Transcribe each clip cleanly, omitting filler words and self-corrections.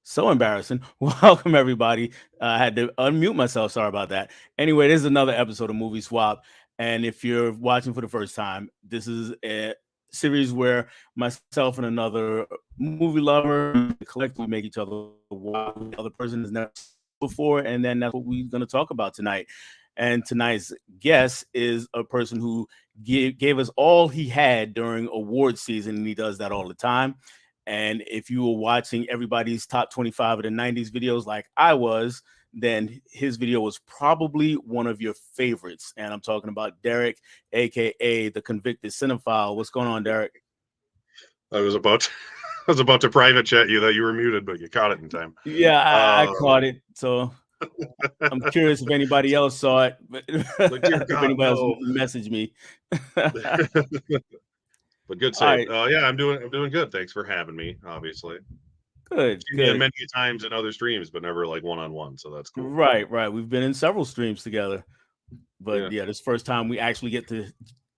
So embarrassing. Welcome, everybody. I had to unmute myself. Sorry about that. Anyway, this is another episode of Movie Swap. And if you're watching for the first time, this is a series where myself and another movie lover collectively make each other watch the other person has never seen before. And then that's what we're going to talk about tonight. And tonight's guest is a person who gave us all he had during award season, and he does that all the time. And if you were watching everybody's top 25 of the 90s videos like I was, then his video was probably one of your favorites. And I'm talking about Derek, aka the Convicted Cinephile. What's going on, Derek? I was about I was about to private chat you that you were muted, but you caught it in time. Yeah, I Uh, caught it. So I'm curious if anybody else saw it, but like, dear if God, anybody else no. messaged me. But good All save. right, Yeah, I'm doing good. Thanks for having me. Obviously, good, seen you good. many times in other streams, but never like one on one. So that's cool. Right, right. We've been in several streams together, but Yeah, yeah, this first time we actually get to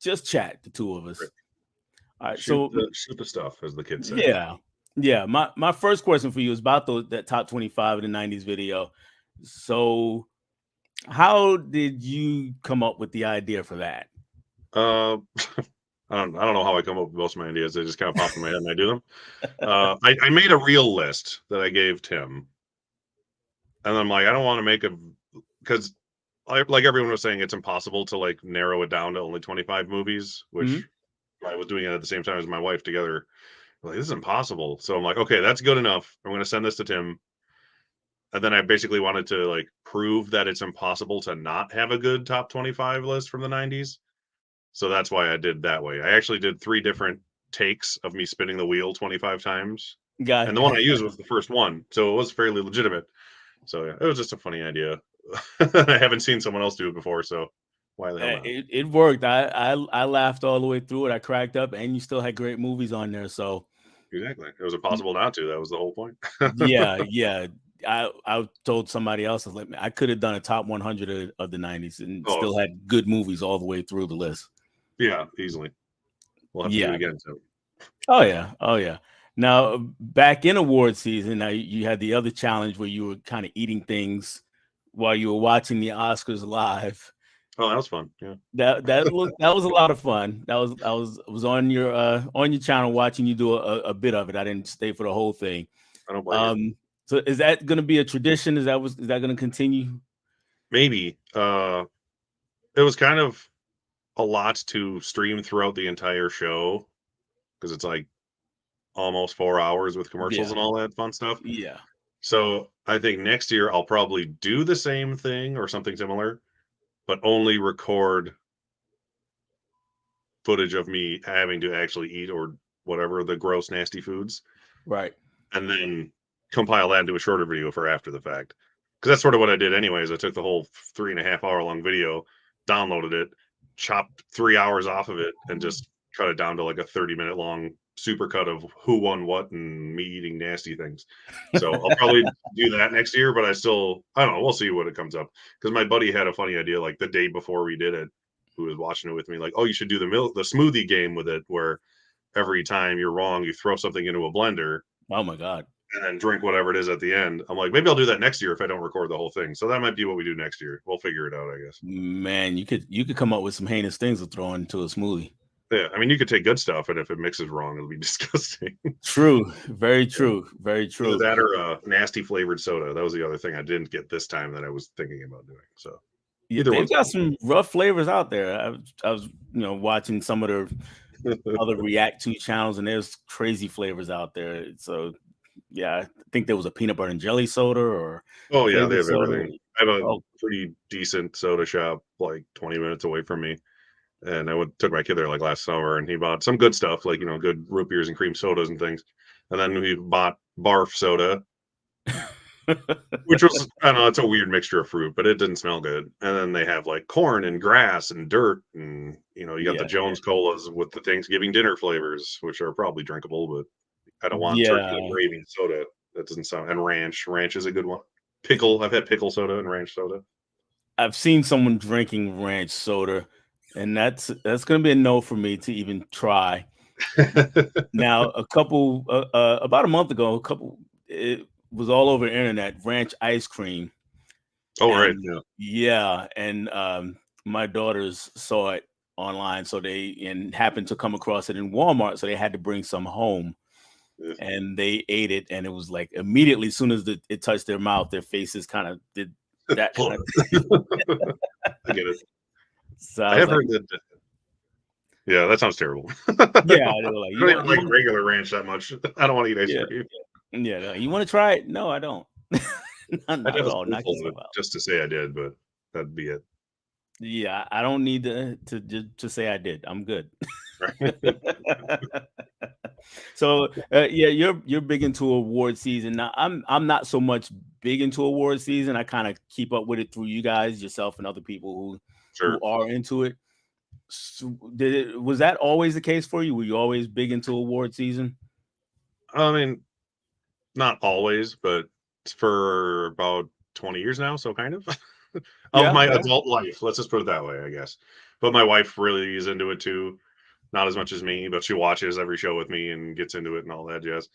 just chat, the two of us. right. All right, Shoot so the shoot the stuff, as the kids say. yeah, yeah. My first question for you is about that top 25 of the 90s video. So, how did you come up with the idea for that? Uh, I don't know how I come up with most of my ideas. They just kind of pop in my head and I do them. I made a real list that I gave Tim, and I'm like, I don't want to make a because like everyone was saying, it's impossible to like narrow it down to only 25 movies, Mhm. which I was doing it at the same time as my wife together. Like, this is impossible. So I'm like, okay, that's good enough. I'm going to send this to Tim. And then I basically wanted to like prove that it's impossible to not have a good top 25 list from the 90s. So that's why I did that way. I actually did 3 different takes of me spinning the wheel 25 times. Got And the one I used was the first one. So it was fairly legitimate. So yeah, it was just a funny idea. I haven't seen someone else do it before. So why the hell not? it worked. I laughed all the way through it. I cracked up, and you still had great movies on there. So Exactly. It was impossible not to. That was the whole point. yeah, yeah. I told somebody else, I was like, "Man, I could have done a top 100 of the 90s and Oh, still had good movies all the way through the list." yeah, easily. We'll have to do it Yeah. again. So Oh yeah. Oh yeah. Now back in award season, now you had the other challenge where you were kind of eating things while you were watching the Oscars live. oh, that was fun. Yeah. That was a lot of fun. I was on your channel watching you do a bit of it. I didn't stay for the whole thing. I don't blame you. Um, so is that going to be a tradition? Is that going to continue? Maybe. It was kind of a lot to stream throughout the entire show because it's like almost 4 hours with commercials Yeah, and all that fun stuff. yeah, So I think next year I'll probably do the same thing or something similar, but only record footage of me having to actually eat or whatever the gross, nasty foods, right. and then compile that into a shorter video for after the fact. Because that's sort of what I did anyways. I took the whole 3.5 hour long video, downloaded it, chopped 3 hours off of it, and just cut it down to like a 30-minute long super cut of who won what and me eating nasty things. So I'll probably do that next year, but I don't know. We'll see what it comes up. Because my buddy had a funny idea like the day before we did it, who was watching it with me, like, oh, you should do the smoothie game with it, where every time you're wrong, you throw something into a blender Oh my God, and then drink whatever it is at the end. I'm like, maybe I'll do that next year if I don't record the whole thing. So that might be what we do next year. We'll figure it out, I guess. man, you could come up with some heinous things to throw into a smoothie. Yeah, I mean, you could take good stuff, and if it mixes wrong, it'll be disgusting. True, very Yeah. true, very Either true. that or a nasty flavored soda. That was the other thing I didn't get this time that I was thinking about doing. So Yeah, either they've one's got some rough flavors out there. I was watching some of the fine. other React to channels, and there's crazy flavors out there. So yeah, I think there was a peanut butter and jelly soda or Oh yeah, they flavored have soda. everything. I have a Oh pretty decent soda shop like 20 minutes away from me. And took my kid there like last summer, and he bought some good stuff, like good root beers and cream sodas and things. And then we bought barf soda, which was I don't know, it's a weird mixture of fruit, but it didn't smell good. And then they have like corn and grass and dirt, and you got the yeah, Jones colas with the Thanksgiving dinner flavors, which are probably drinkable, but I don't want turkey and yeah. gravy soda. That doesn't sound. And ranch, ranch is a good one. Pickle, I've had pickle soda and ranch soda. I've seen someone drinking ranch soda, and that's gonna be a no for me to even try. Now, about a month ago, was all over the internet, ranch ice cream. Oh, right. And Yeah. yeah, and my daughters saw it online, so they and happened to come across it in Walmart, so they had to bring some home, Yeah. and they ate it, and it was like immediately, as soon as it touched their mouth, their faces kind of did that kind of. I get it. So I I was have like, heard that. Yeah, that sounds terrible. yeah, they were like, I don't even like regular ranch that much. I don't want to eat ice yeah, cream. yeah, no, you want to try it? No, I don't. I'd Not have at a all. Knock spoonful of yourself it out. just to say I did, but that'd be it. Yeah, I don't need to say I did. I'm good. Right. So yeah, you're big into award season. Now I'm not so much big into award season. I kind of keep up with it through you guys, yourself, and other people who Sure. are into it. So was that always the case for you? Were you always big into award season? I mean, not always, but for about 20 years now, so kind of of Yeah, my yeah. adult life. Let's just put it that way, I guess. But my wife really is into it too. Not as much as me, but she watches every show with me and gets into it and all that jazz.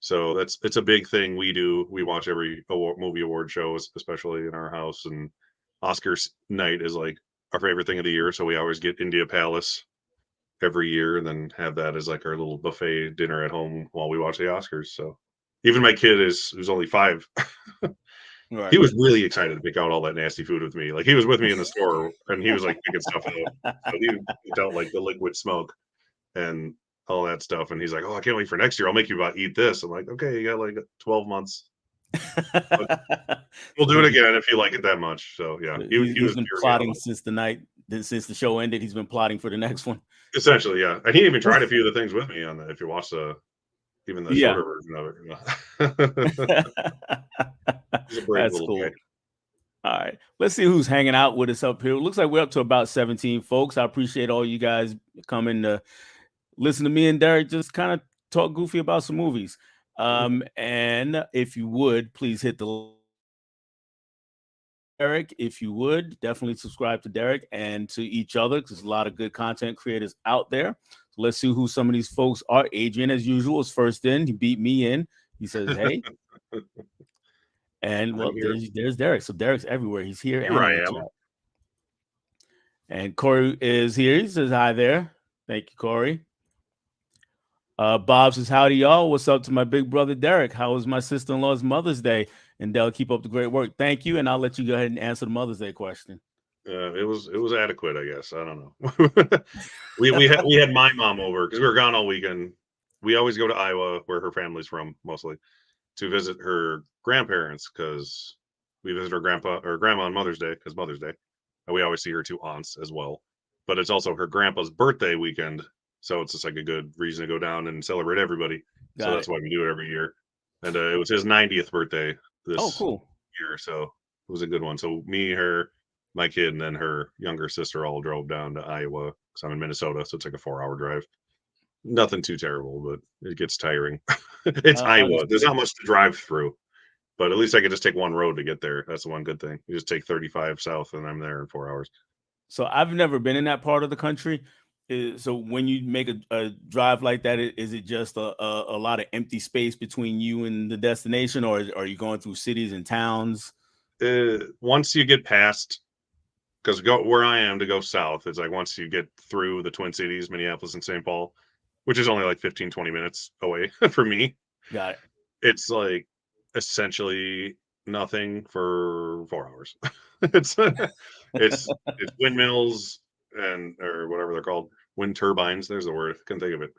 So it's a big thing we do. We watch every movie award shows, especially in our house. And Oscars night is like our favorite thing of the year. So we always get India Palace every year and then have that as like our little buffet dinner at home while we watch the Oscars. So even my kid who's only 5, he Right. was really excited to pick out all that nasty food with me. Like he was with me in the store and he was like picking stuff out. So he picked out like the liquid smoke and all that stuff. And he's like, "Oh, I can't wait for next year. I'll make you about eat this." I'm like, "Okay, you got like 12 months. But we'll So do it again if you like it that much." So yeah, he he's was been pure game plotting about it. since since the show ended. He's been plotting for the next one. Essentially, yeah. And he even tried a few of the things with me on that. If you watch even the Yeah. shorter version of it, he's a brave That's little guy. cool. All right. Let's see who's hanging out with us up here. It looks like we're up to about 17 folks. I appreciate all you guys coming to listen to me and Derek just kind of talk goofy about some movies. And if you would, please hit the Derek. If you would, definitely subscribe to Derek and to each other because there's a lot of good content creators out there. So let's see who some of these folks are. Adrian, as usual, is first in. He beat me in. He says, "Hey." And I'm well, here. there's Derek. So Derek's everywhere. He's here Here and in I the am. chat. And Corey is here. He says hi there. Thank you, Corey. Bob says, howdy, y'all. What's up to my big brother, Derek? How was my sister-in-law's Mother's Day? And Dell, keep up the great work. Thank you. And I'll let you go ahead and answer the Mother's Day question. It was adequate, I guess. I don't know. we had my mom over because we were gone all weekend. We always go to Iowa, where her family's from, mostly, to visit her grandparents because we visit her grandpa or grandma on Mother's Day because Mother's Day. And we always see her two aunts as well. But it's also her grandpa's birthday weekend, so it's just like a good reason to go down and celebrate everybody. So Got that's it. why we do it every year. And it was his 90th birthday Oh, this cool. year, so it was a good one. So me, her, my kid, and then her younger sister all drove down to Iowa because I'm in Minnesota, so it's like a 4-hour drive. Nothing too terrible, but it gets tiring. It's Iowa. There's Understood. not much to drive through, but at least I could just take one road to get there. That's the one good thing. You just take 35 south, and I'm there in 4 hours. So I've never been in that part of the country. So when you make a drive like that, is it just a lot of empty space between you and the destination, or are you going through cities and towns? Once you get past, because go where I am to go south, it's like once you get through the Twin Cities, Minneapolis and St. Paul, which is only like 15, 20 minutes away for me, Got it. it's like essentially nothing for 4 hours. it's it's windmills and or whatever they're called, wind turbines. There's the word. Couldn't think of it.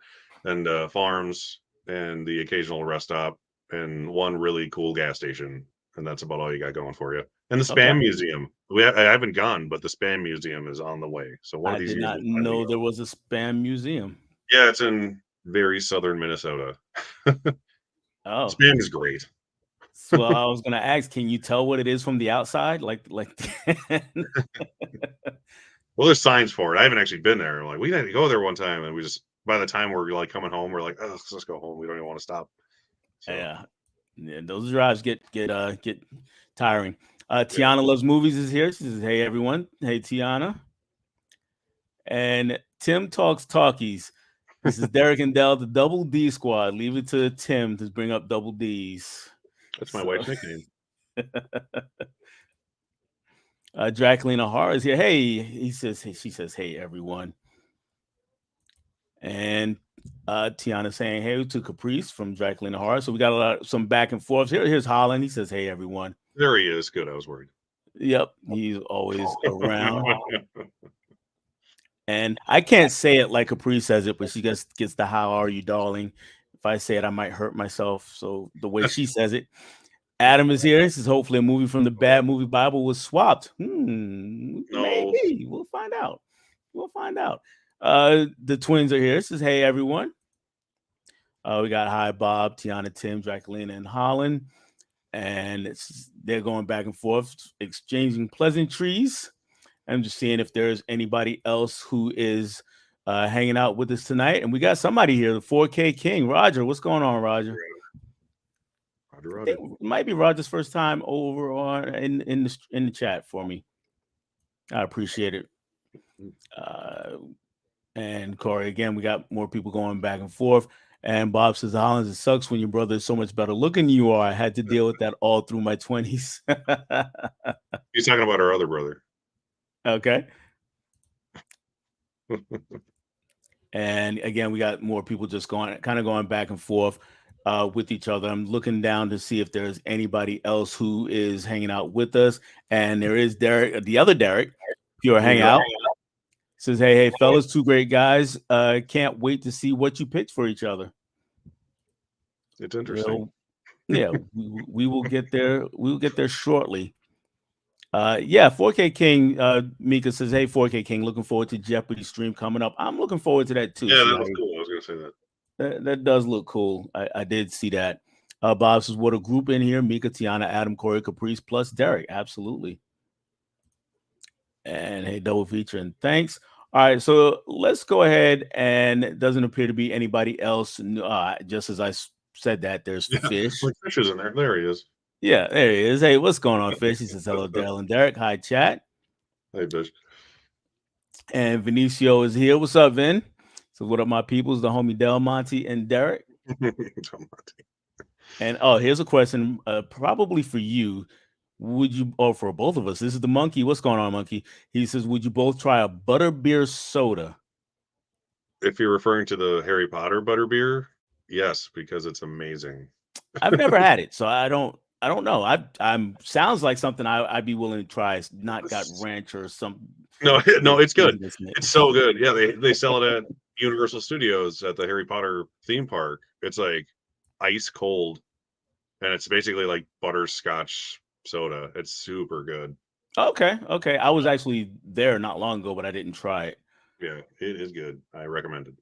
And farms and the occasional rest stop and one really cool gas station, and that's about all you got going for you. And the Okay. spam museum. I haven't gone, but the spam museum is on the way. So one of I these did years not we'll finally know go. there was a spam museum. Yeah, it's in very southern Minnesota. Oh, Spam is great. so I was gonna ask, can you tell what it is from the outside? Like Well, there's signs for it. I haven't actually been there. I'm like, we had to go there one time, and we just by the time we're like coming home, we're like, oh, let's just go home. We don't even want to stop. So yeah. Yeah, those drives get tiring. yeah, Tiana Loves Movies is here. She says, hey everyone. Hey Tiana. And Tim Talks Talkies. This is Derek and Dell, the Double D Squad. Leave it to Tim to bring up Double D's. That's my So wife's nickname. Draculina Horror is here. Hey, he says, hey, she says, hey everyone. And Tiana saying hey to Caprice from Draculina Horror. So we got some back and forth. Here's Holland. He says, hey everyone. There he is. Good. I was worried. Yep, he's always around. And I can't say it like Capri says it, but she gets the "How are you, darling?" If I say it, I might hurt myself. So the way she says it, Adam is here. This is hopefully a movie from the Bad Movie Bible was swapped. No. Maybe we'll find out. We'll find out. The twins are here. This is hey everyone. We got hi Bob, Tiana, Tim, Draculina, and Holland, and they're going back and forth, exchanging pleasantries. I'm just seeing if there's anybody else who is hanging out with us tonight. And we got somebody here, the 4K King, Roger. What's going on, Roger? I think it might be Roger's first time over on in the chat for me. I appreciate it. And Corey, again, we got more people going back and forth. And Bob says, Hollins, it sucks when your brother is so much better looking than you are. I had to deal with that all through my 20s. He's talking about our other brother. Okay. And again, we got more people just going back and forth with each other. I'm looking down to see if there's anybody else who is hanging out with us. And there is Derek, the other Derek, Pure Hangout. Says, hey, fellas, two great guys. Can't wait to see what you picked for each other. It's interesting. Yeah, we will get there. We will get there shortly. Yeah, 4K King. Mika says, hey, 4K King, looking forward to Jeopardy stream coming up. I'm looking forward to that too. Yeah, that was cool. I was going to say that. That does look cool. I did see that. Bob says, what a group in here. Mika, Tiana, Adam, Corey, Caprice, plus Derek. Absolutely. And hey, double feature. And thanks. All right, so let's go ahead. And it doesn't appear to be anybody else. Just as I said that, there's Fish. Fish is in there. There he is. Yeah, there he is. Hey, what's going on, Fish? He says, hello, Daryl and Derek. Hi, chat. Hey, Fish. And Vinicio is here. What's up, Vin? So what up, my peoples? The homie Del Monte and Derek. And here's a question, probably for you. Would you, or for both of us? This is the Monkey. What's going on, Monkey? He says, would you both try a butterbeer soda? If you're referring to the Harry Potter butterbeer, yes, because it's amazing. I've never had it, so I don't know. I'm sounds like something I'd be willing to try. It's not got ranch or some. No, it's good. It's so good. Yeah, they sell it at Universal Studios at the Harry Potter theme park. It's like ice cold, and it's basically like butterscotch soda. It's super good. Okay. I was actually there not long ago, but I didn't try it. Yeah, it is good. I recommend it.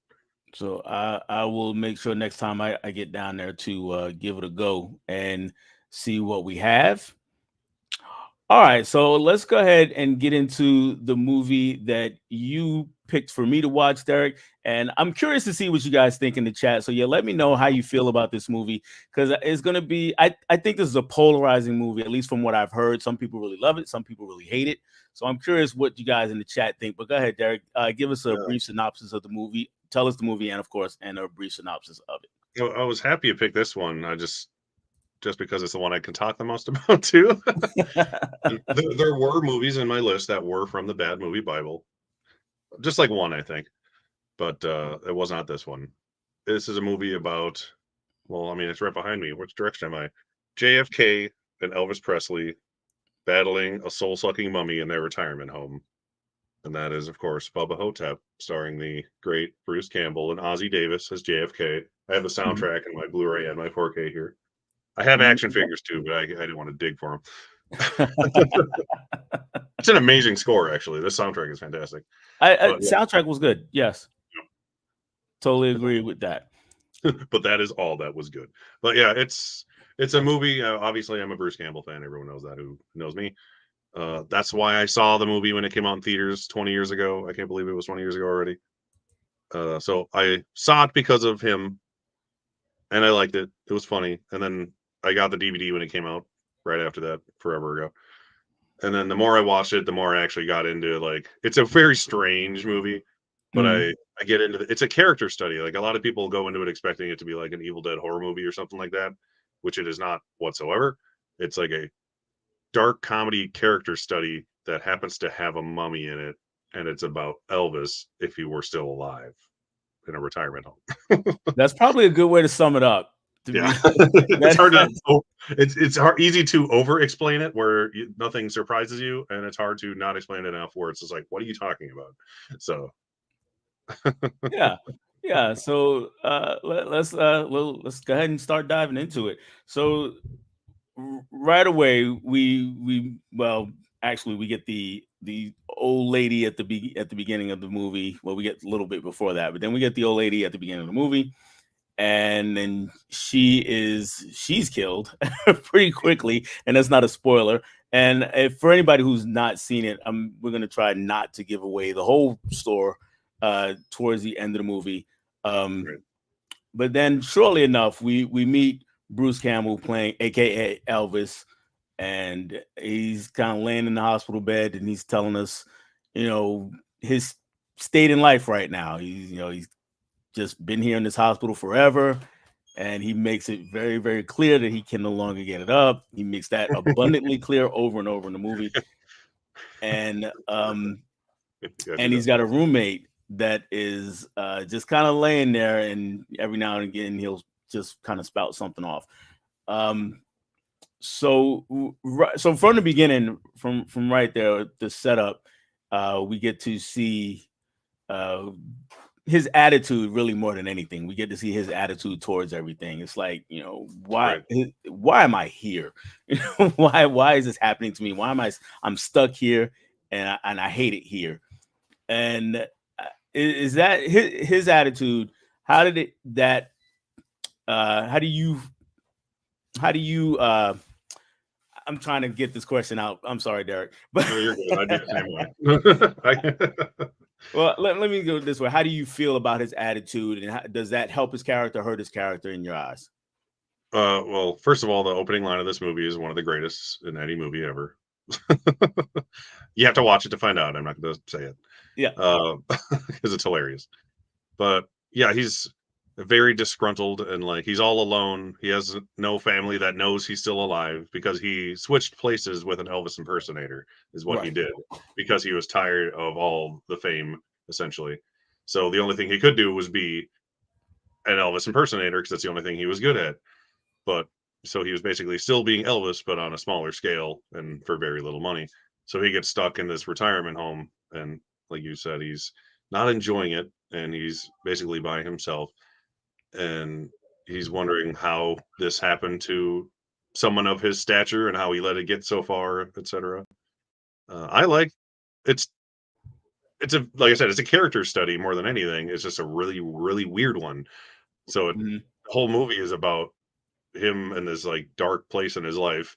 So I will make sure next time I get down there to give it a go and see what we have. All right, so let's go ahead and get into the movie that you picked for me to watch, Derek. And I'm curious to see what you guys think in the chat. So yeah, let me know how you feel about this movie, because it's going to be, I think this is a polarizing movie, at least from what I've heard. Some people really love it. Some people really hate it. So I'm curious what you guys in the chat think. But go ahead, Derek. Give us a brief synopsis of the movie. Tell us the movie and, of course, and a brief synopsis of it. I was happy you picked this one. Just because it's the one I can talk the most about too. There were movies in my list that were from the Bad Movie Bible, just like one, I think, but it was not this one. This is a movie about, well, I mean, it's right behind me. Which direction am I? JFK and Elvis Presley battling a soul-sucking mummy in their retirement home. And that is, of course, Bubba Hotep, starring the great Bruce Campbell and Ozzie Davis as JFK. I have the soundtrack in my Blu-ray and my 4K here. I have action figures too, but I didn't want to dig for them. It's an amazing score, actually. This soundtrack is fantastic. Soundtrack was good. Yes. Yeah. Totally agree with that. But that is all that was good. But yeah, it's a movie. Obviously, I'm a Bruce Campbell fan. Everyone knows that who knows me. That's why I saw the movie when it came out in theaters 20 years ago. I can't believe it was 20 years ago already. So I saw it because of him, and I liked it. It was funny. And then I got the DVD when it came out right after that, forever ago. And then the more I watched it, the more I actually got into, like, it's a very strange movie, but I get into it's a character study. Like, a lot of people go into it expecting it to be like an Evil Dead horror movie or something like that. which it is not whatsoever. It's like a dark comedy character study that happens to have a mummy in it, and it's about Elvis if he were still alive in a retirement home. That's probably a good way to sum it up. To Yeah, be it's hard to that, it's hard, easy to over explain it where nothing surprises you, and it's hard to not explain it enough where it's just like, what are you talking about? So yeah, yeah. So let's go ahead and start diving into it. So right away we well actually we get the old lady at the beginning of the movie. Well, we get a little bit before that, but then we get the old lady at the beginning of the movie, and then she's killed pretty quickly, and that's not a spoiler. And if, for anybody who's not seen it, we're gonna try not to give away the whole store towards the end of the movie. um right. but then shortly enough we meet Bruce Campbell, playing aka Elvis, and he's kind of laying in the hospital bed, and he's telling us, his state in life right now. He's just been here in this hospital forever, and he makes it very, very clear that he can no longer get it up. He makes that abundantly clear over and over in the movie. And Yeah, he and he's does. got a roommate that is just kind of laying there, and every now and again he'll just kind of spout something off. Um, so from the beginning, from right there, the setup, we get to see uh his attitude really more than anything. We get to see his attitude towards everything. It's like, Right. why am I here? Why is this happening to me? Why am I'm stuck here, and I hate it here. And is that his attitude? How did it that how do you how do you I'm trying to get this question out. I'm sorry, Derek. But No, you're good. I'd be the same way. well, let me go this way. How do you feel about his attitude, and does that help his character, hurt his character in your eyes? Well, first of all, the opening line of this movie is one of the greatest in any movie ever. You have to watch it to find out. I'm not going to say it Yeah. because it's hilarious. But yeah, he's very disgruntled and like he's all alone. He has no family that knows he's still alive because he switched places with an Elvis impersonator, is what he Right. did because he was tired of all the fame, essentially. So the only thing he could do was be an Elvis impersonator because that's the only thing he was good at. But so he was basically still being Elvis, but on a smaller scale and for very little money. So he gets stuck in this retirement home, and like you said, he's not enjoying it, and he's basically by himself, and he's wondering how this happened to someone of his stature and how he let it get so far, etc. I like it's it's a like I said, it's a character study more than anything. It's just a really really weird one. So Mhm. the whole movie is about him in this like dark place in his life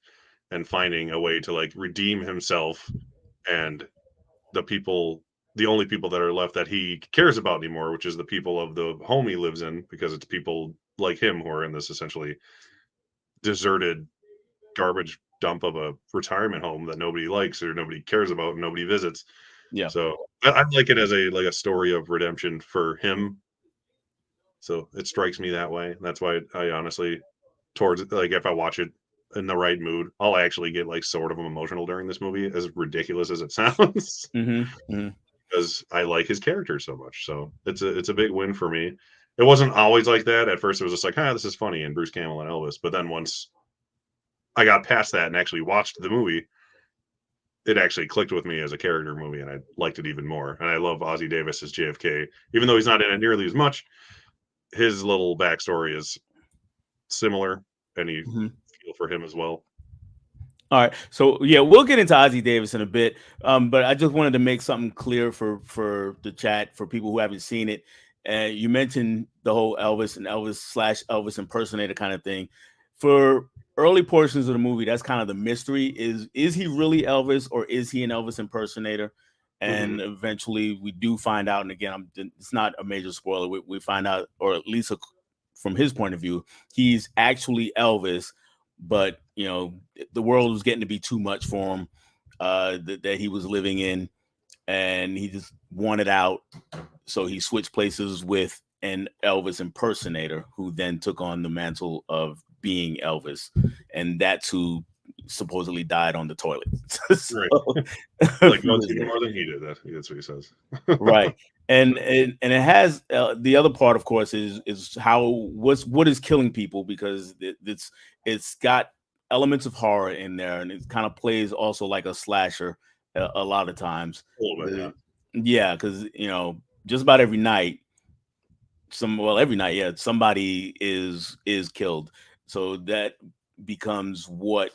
and finding a way to like redeem himself and the people the only people that are left that he cares about anymore, which is the people of the home he lives in, because it's people like him who are in this essentially deserted garbage dump of a retirement home that nobody likes or nobody cares about and nobody visits. Yeah. So I like it as a story of redemption for him. So it strikes me that way. That's why I honestly towards like if I watch it in the right mood, I'll actually get like sort of emotional during this movie, as ridiculous as it sounds, Hmm. Hmm. because I like his character so much. So it's a big win for me. It wasn't always like that. At first, it was just like, this is funny and Bruce Campbell and Elvis. But then once I got past that and actually watched the movie, it actually clicked with me as a character movie, and I liked it even more. And I love Ozzie Davis as JFK, even though he's not in it nearly as much. His little backstory is similar, and you Hmm. feel for him as well. All right. So yeah, we'll get into Ozzie Davis in a bit. But I just wanted to make something clear for the chat, for people who haven't seen it. You mentioned the whole Elvis and Elvis/Elvis impersonator kind of thing. For early portions of the movie, that's kind of the mystery: is he really Elvis, or is he an Elvis impersonator? Hmm. And eventually, we do find out. And again, it's not a major spoiler. We find out, or at least from his point of view, he's actually Elvis, but the world was getting to be too much for him, that he was living in, and he just wanted out. So he switched places with an Elvis impersonator who then took on the mantle of being Elvis, and that's who supposedly died on the toilet. Right. So, Like, no one's eating more than he did. That's what he says. right, and it has the other part, of course, is how what is killing people, because it's got elements of horror in there, and it kind of plays also like a slasher a lot of times. A little bit, yeah. Yeah, because just about every night, every night, yeah, somebody is killed. So that becomes what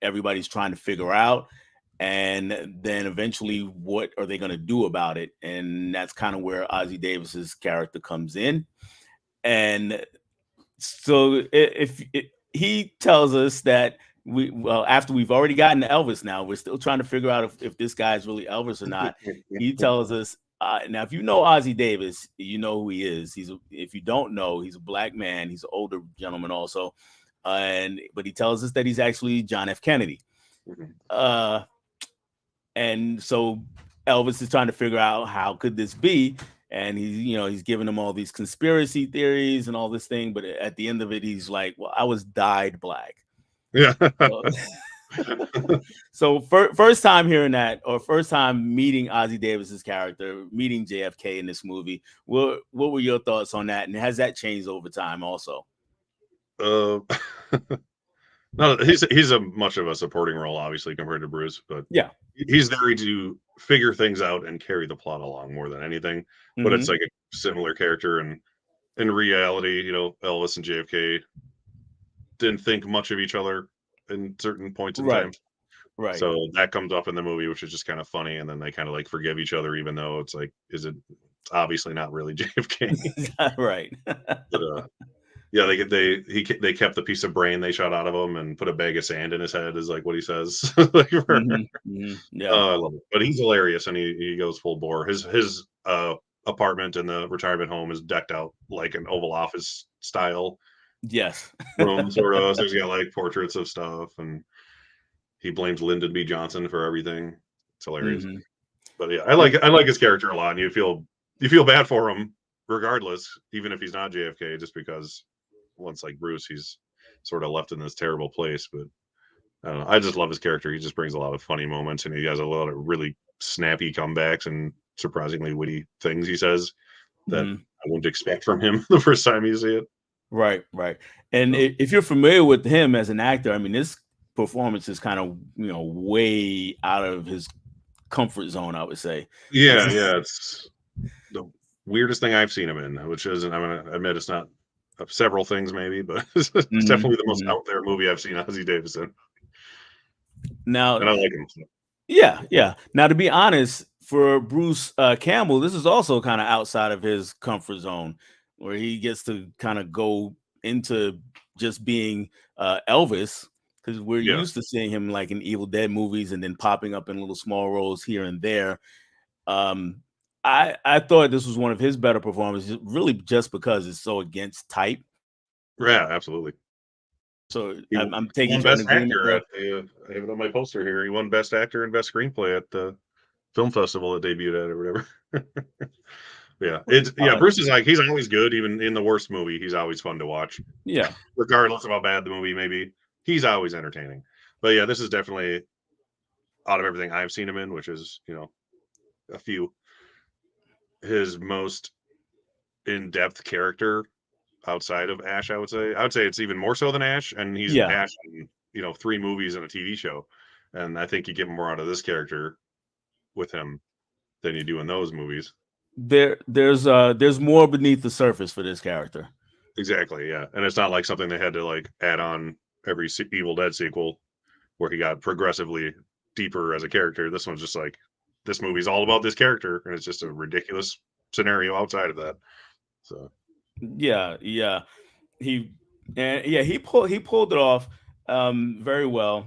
everybody's trying to figure out, and then eventually what are they going to do about it, and that's kind of where Ozzie Davis's character comes in. And so if he tells us that after we've already gotten to Elvis, now we're still trying to figure out if this guy is really Elvis or not. He tells us, now if you know Ozzie Davis, you know who he is. If you don't know, he's a black man. He's an older gentleman also, but he tells us that he's actually John F. Kennedy. Mhm. And so Elvis is trying to figure out how could this be, and he's giving him all these conspiracy theories and all this thing, but at the end of it, he's like, "Well, I was dyed black." Yeah. So, so first time hearing that, or first time meeting Ozzie Davis's character, meeting JFK in this movie, what were your thoughts on that, and has that changed over time also? Uh, no, he's a much of a supporting role, obviously, compared to Bruce, but Yeah. he's there to figure things out and carry the plot along more than anything. But it's Hmm. like a similar character, and in reality, Elvis and JFK didn't think much of each other in certain points in Right. time. Right. So that comes up in the movie, which is just kind of funny. And then they kind of like forgive each other, even though it's like, it's obviously not really JFK. Right. But yeah, they kept the piece of brain they shot out of him and put a bag of sand in his head, is like what he says. Like, Hmm. Hmm. Yeah. I love it. But he's hilarious, and he goes full bore. His apartment in the retirement home is decked out like an Oval Office style Yes. room, sort of. So he's got like portraits of stuff, and he blames Lyndon B. Johnson for everything. It's hilarious. Hmm. But yeah, I like his character a lot, and you feel bad for him regardless, even if he's not JFK, just because once like Bruce, he's sort of left in this terrible place. But I don't know. I just love his character. He just brings a lot of funny moments, and he has a lot of really snappy comebacks and surprisingly witty things he says that Hmm. I wouldn't expect from him the first time you see it. Right, right. And So if you're familiar with him as an actor, I mean, this performance is kind of, way out of his comfort zone, I would say. yeah, This yeah, it's the weirdest thing I've seen him in, which is, and I'm gonna admit it's not several things maybe, but it's Mhm, definitely the most mhm. out there movie I've seen Ozzie Davis in, Now, and I like him. So. yeah, yeah. Now, to be honest, for Bruce Campbell, this is also kind of outside of his comfort zone, where he gets to kind of go into just being Elvis, because we're Yeah, used to seeing him like in Evil Dead movies and then popping up in little small roles here and there. Um, I thought this was one of his better performances, really just because it's so against type. yeah, absolutely. So He I'm taking won you're in Best agreement Actor there. at the. I have it on my poster here. He won Best Actor and Best Screenplay at the film festival it debuted at, or whatever. Yeah. Uh, Bruce is like, he's always good, even in the worst movie. He's always fun to watch, yeah, regardless of how bad the movie may be. He's always entertaining. But yeah, this is definitely out of everything I've seen him in, which is a few, his most in-depth character outside of Ash. I would say it's even more so than Ash, and he's yeah. Ash in 3 movies and a TV show, and I think you get more out of this character with him than you do in those movies. There's more beneath the surface for this character. Exactly, yeah, and it's not like something they had to like add on every Evil Dead sequel where he got progressively deeper as a character. This one's just like, this movie's all about this character, and it's just a ridiculous scenario outside of that. So Yeah, yeah. He and yeah, he pulled it off very well.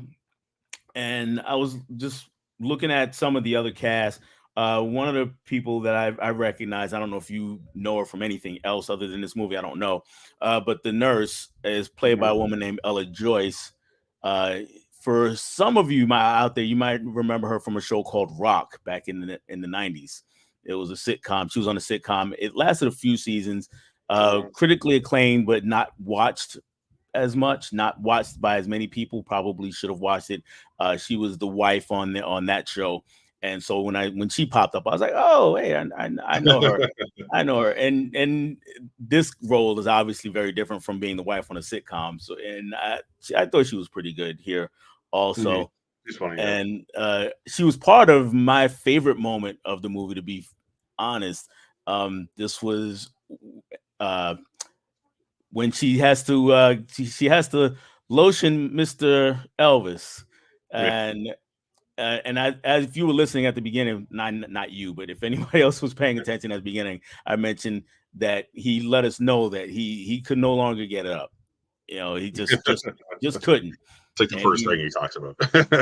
And I was just looking at some of the other cast. One of the people that I recognize, I don't know if you know her from anything else other than this movie, I don't know. But the nurse is played by mhm. a woman named Ella Joyce. Uh, for some of you out there, you might remember her from a show called Rock back in the 90s. It was a sitcom. She was on a sitcom. It lasted a few seasons. Uh, Critically acclaimed, but not watched as much, not watched by as many people. Probably should have watched it. She was the wife on that show, and so when she popped up, I was like, oh, hey, I know her. I know her, and this role is obviously very different from being the wife on a sitcom. So, and I thought she was pretty good here, mhm. also, She's funny, yeah. and she was part of my favorite moment of the movie. To be honest, this was uh, when she has to lotion Mr. Elvis, Yeah. and I, as if you were listening at the beginning, not you, but if anybody else was paying attention at the beginning, I mentioned that he let us know that he could no longer get it up. You know, he just couldn't. It's like the And first he thing he talks about.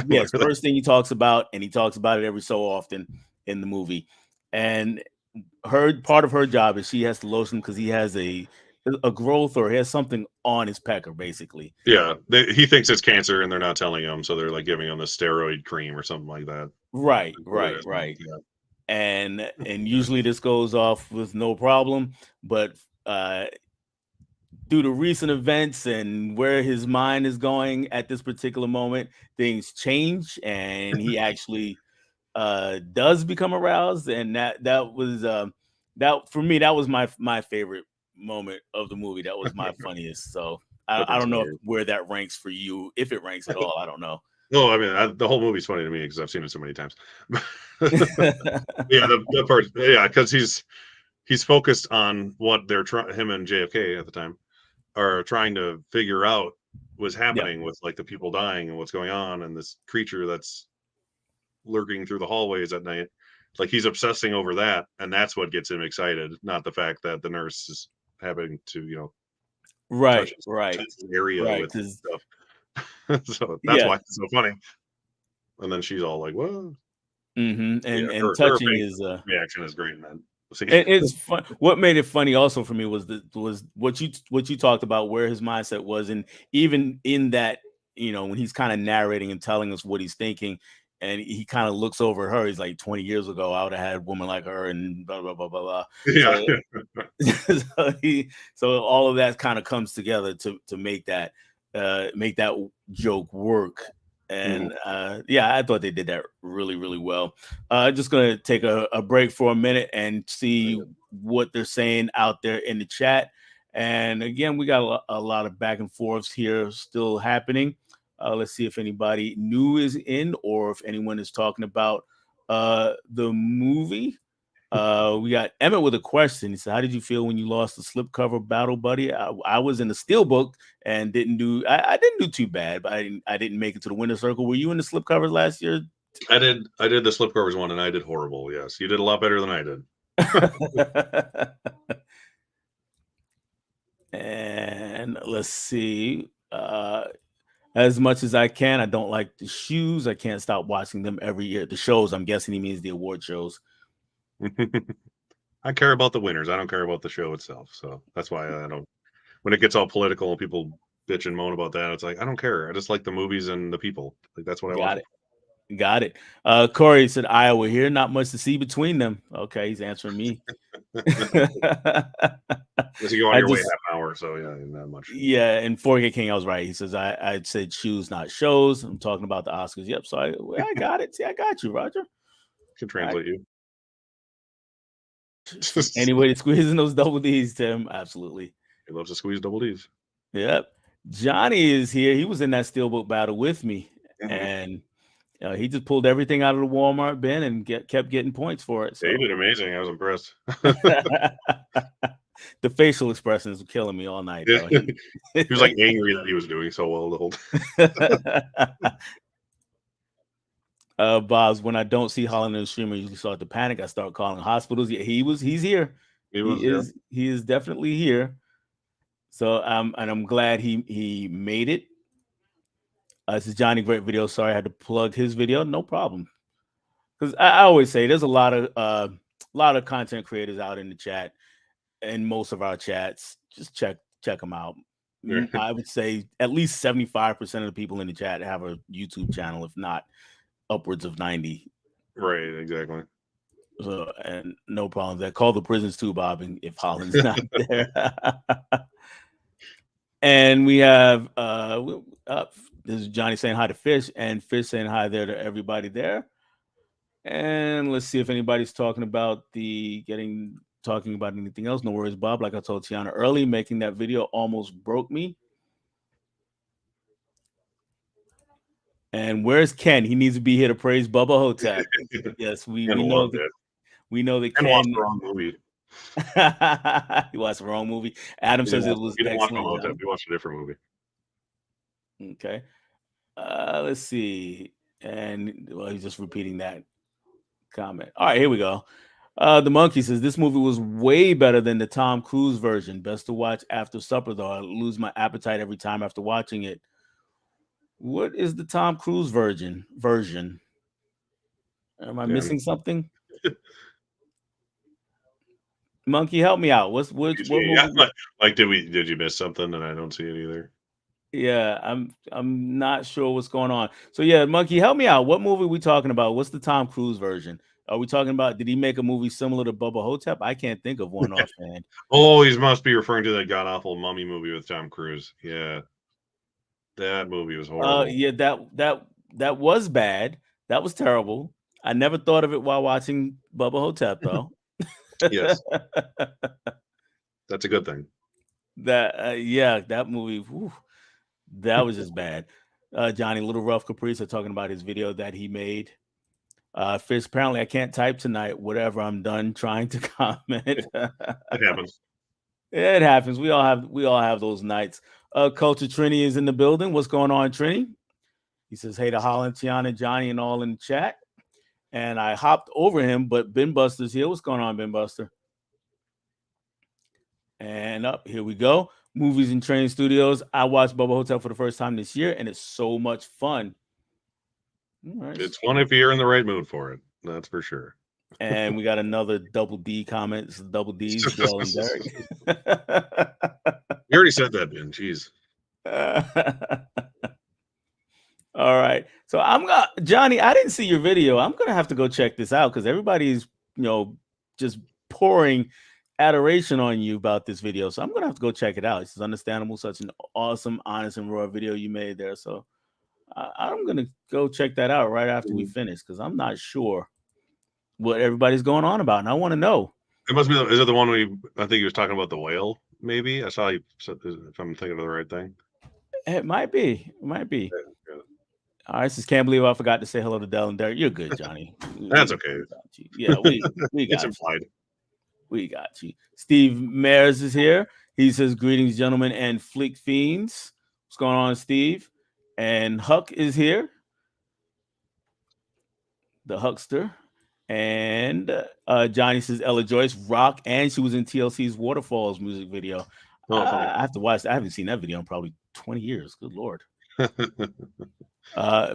yes, first thing he talks about, and he talks about it every so often in the movie. And her part of her job is she has to lotion because he has a growth or he has something on his pecker, basically. Yeah, he thinks it's cancer, and they're not telling him, so they're like giving him a steroid cream or something like that. Right, That's what it right, is, man. right. And usually this goes off with no problem, but uh due to recent events and where his mind is going at this particular moment, things change, and he actually does become aroused, and that was that for me, that was my favorite moment of the movie. That was my funniest. So That I thing's don't know hilarious. where that ranks for you, if it ranks at all. I don't know. No, I mean, the whole movie's funny to me because I've seen it so many times. Yeah, the part, yeah, because he's focused on what they're trying. Him and JFK at the time are trying to figure out what's Yep. happening with like the people dying and what's going on and this creature that's lurking through the hallways at night. Like he's obsessing over that, and that's what gets him excited, not the fact that the nurse is having to, touch Right, his right, sensitive area right. with Because stuff. So that's yeah, why it's so funny. And then she's all like, "What?" Yeah, and her touching face is reaction is great, man. See, it's fun. What made it funny also for me was what you talked about, where his mindset was, and even in that, when he's kind of narrating and telling us what he's thinking, and he kind of looks over at her. He's like, 20 years ago, I would have had a woman like her, and blah blah blah blah blah. yeah, So so all of that kind of comes together to make that joke work. mhm, And yeah, I thought they did that really really well. Just gonna take a break for a minute and see what they're saying out there in the chat. And again, we got a lot of back and forths here still happening. Let's see if anybody new is in, or if anyone is talking about the movie. We got Emmett with a question. He said, "How did you feel when you lost the slipcover battle buddy?" I was in the steelbook and I didn't do too bad, but I didn't make it to the winner circle. Were you in the slipcovers last year? I did the slipcovers one, and I did horrible. Yes, you did a lot better than I did. And let's see. As much as I can, I don't like the shoes. I can't stop watching them every year. The shows, I'm guessing he means the award shows. I care about the winners. I don't care about the show itself. So that's why I don't. When it gets all political and people bitch and moan about that, it's like I don't care. I just like the movies and the people. Like that's what I watch Got it it. Got it. Corey said Iowa here. Not much to see between them. Okay, he's answering me. for. Unless you go on I your way just half an hour, so yeah, not much. Yeah, and 4K King, I was right. He says I said shoes, not shows. I'm talking about the Oscars. Yep. So I got it. See, I got you, Roger. Can I translate you. Any way to squeeze in those double D's, Tim? Absolutely. He loves to squeeze double D's. Yep. Johnny is here. He was in that steelbook battle with me, Mhm. and he just pulled everything out of the Walmart bin and kept getting points for it. Yeah, he So did amazing. I was impressed. the facial expressions were killing me all night, Yeah. though. He was like angry that he was doing so well the whole time. Bob's, when I don't see Holland in the stream, I usually start to panic. I start calling hospitals. Yeah, he's here. He was, yeah. He is definitely here. So and I'm glad he made it. This is Johnny, great video. Sorry, I had to plug his video. No problem. Because I always say there's a lot of content creators out in the chat, and most of our chats. Just check them out. I would say at least 75% of the people in the chat have a YouTube channel, if not upwards of 90. Right, exactly. So, and no problem. That call the prisons too, Bob, if Holland's not there. And we have this is Johnny saying hi to Fish, and Fish saying hi there to everybody there. And let's see if anybody's talking about talking about anything else. No worries, Bob. Like I told Tiana early, making that video almost broke me. And where's Ken? He needs to be here to praise Bubba Hotep. Yes, we know that. We know that Ken Ken watched the wrong movie. He watched the wrong movie. Adam says it was he didn't watch excellent. Bubba Hotep. He watched a different movie. Okay. Let's see. And well, he's just repeating that comment. All right, here we go. The monkey says this movie was way better than the Tom Cruise version. Best to watch after supper, though. I lose my appetite every time after watching it. What is the Tom Cruise version? Am I missing something? Monkey, help me out. What movie? Like, did you miss something and I don't see it either? Yeah, I'm not sure what's going on. So yeah, Monkey, help me out. What movie are we talking about? What's the Tom Cruise version? Are we talking about? Did he make a movie similar to Bubba Hotep? I can't think of one offhand. Oh, he must be referring to that god awful mummy movie with Tom Cruise. Yeah, that movie was horrible. Yeah, that was bad. That was terrible. I never thought of it while watching Bubba Hotep, though. Yes, that's a good thing. That movie. Whew, that was just bad. Johnny Little Rough Caprice are talking about his video that he made. Fish, apparently I can't type tonight. Whatever, I'm done trying to comment. It happens. It happens. We all have those nights. Culture Trini is in the building. What's going on, Trini? He says, hey to Holland, Tiana, Johnny, and all in the chat. And I hopped over him, but Ben Buster's here. What's going on, Ben Buster? And up here we go. Movies and Train Studios. I watched Bubba Hotel for the first time this year, and it's so much fun. Right. It's fun if you're in the right mood for it. That's for sure. And we got another double D comment. It's double D's, Dale and Derek. You already said that, Ben. Jeez. All right. So Johnny, I didn't see your video. I'm gonna have to go check this out because everybody's, just pouring adoration on you about this video. So I'm gonna have to go check it out. It's understandable, such an awesome, honest, and raw video you made there. So I'm gonna go check that out right after we finish because I'm not sure what everybody's going on about, and I want to know. It must be. Is it the one I think he was talking about the whale? Maybe I saw you. If I'm thinking of the right thing, it might be. It might be. All right, just can't believe I forgot to say hello to Dell and Derek. You're good, Johnny. That's okay. Yeah, we got you. We got you. Steve Mares is here. He says, greetings, gentlemen and flick fiends. What's going on, Steve? And Huck is here. The Huckster. And Johnny says, Ella Joyce, rock, and she was in TLC's Waterfalls music video. I have to watch. I haven't seen that video in probably 20 years. Good Lord.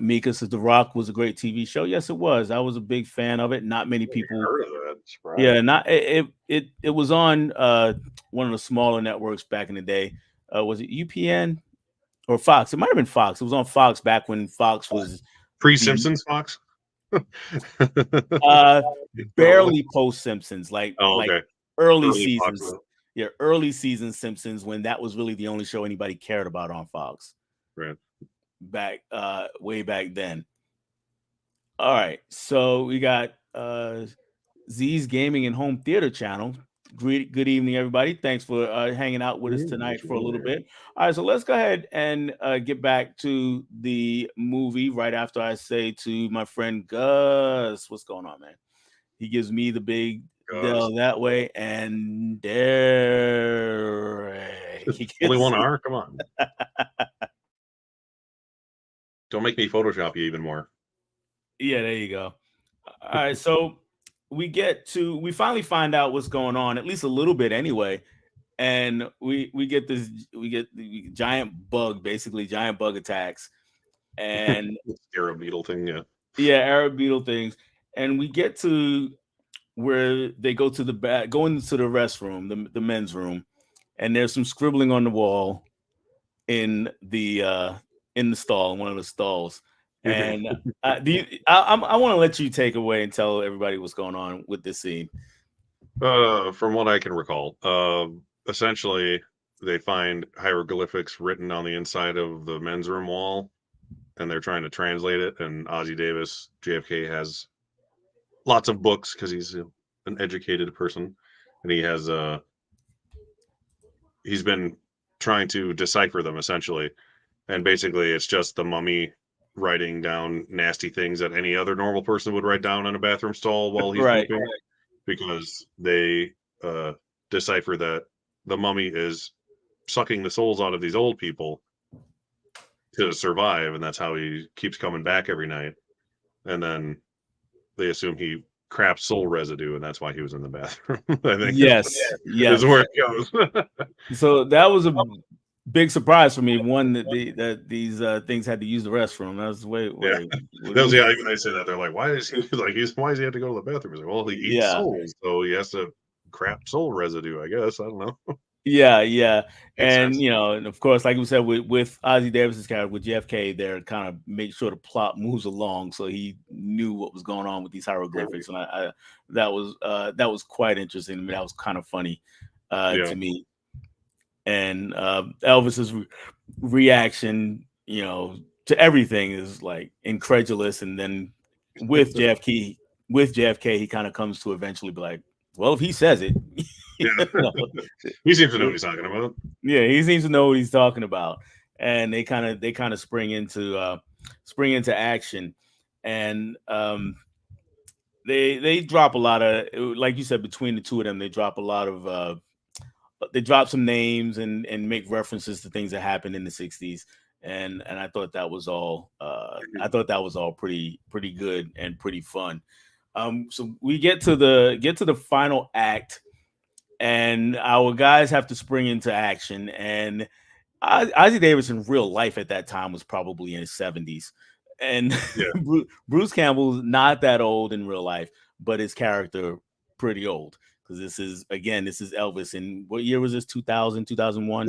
Mika says The Rock was a great TV show. Yes, it was. I was a big fan of it. Not many people heard of that. Yeah, not it was on one of the smaller networks back in the day. Was it UPN or Fox? It might have been Fox. It was on Fox back when Fox was pre-Simpsons Fox. Barely post Simpsons, like early seasons. Fox, yeah, early season Simpsons when that was really the only show anybody cared about on Fox. Right. Back way back then. All right, so we got Z's Gaming and Home Theater channel. Good evening, everybody. Thanks for hanging out with us tonight for a little bit. All right, so let's go ahead and get back to the movie right after I say to my friend Gus, what's going on, man? He gives me the big Dell that way, and Derek. Only 1 hour? Come on. Don't make me Photoshop you even more. Yeah, there you go. All right, so we finally find out what's going on, at least a little bit anyway. And we get the giant bug attacks. And Arab beetle thing, yeah. Yeah, Arab beetle things. And we get to where they go into the restroom, the men's room, and there's some scribbling on the wall in the stall, one of the stalls. And I want to let you take away and tell everybody what's going on with this scene. From what I can recall, essentially they find hieroglyphics written on the inside of the men's room wall, and they're trying to translate it. And Ozzie Davis, JFK, has lots of books because he's an educated person, and he's been trying to decipher them essentially. And basically, it's just the mummy writing down nasty things that any other normal person would write down in a bathroom stall while he's Right. pooping, because they uh, decipher that the mummy is sucking the souls out of these old people to survive, and that's how he keeps coming back every night. And then they assume he craps soul residue, and that's why he was in the bathroom. I think Yes. is Yes. where it goes. So that was a big surprise for me. One that these things had to use the restroom. That was Yeah, wait. What that do was you? yeah. Even they say that they're like, why is he like he's why does he have to go to the bathroom? He's like, well, he eats Yeah. souls, so he has to crap soul residue. I guess I don't know. Yeah, yeah, Makes and sense. you know, and of course, like we said, with Ozzie Davis's character with JFK, they're kind of make sure the plot moves along, so he knew what was going on with these hieroglyphics, and I that was quite interesting. I mean, that was kind of funny Yeah, to me, and Elvis's reaction, you know, to everything is like incredulous, and then with JFK, with JFK, he kind of comes to eventually be like, well, if he says it, you yeah. know, He seems to know what he's talking about. yeah, he seems to know what he's talking about, and they kind of spring into action, and they drop a lot of, like you said, between the two of them, they drop a lot of they drop some names and make references to things that happened in the '60s, and I thought that was all pretty good and pretty fun. So we get to the final act, and our guys have to spring into action, and Ozzie Davis in real life at that time was probably in his 70s. And Yeah, Bruce Campbell's not that old in real life, but his character pretty old. Because this is Elvis. And what year was this? 2000, 2001,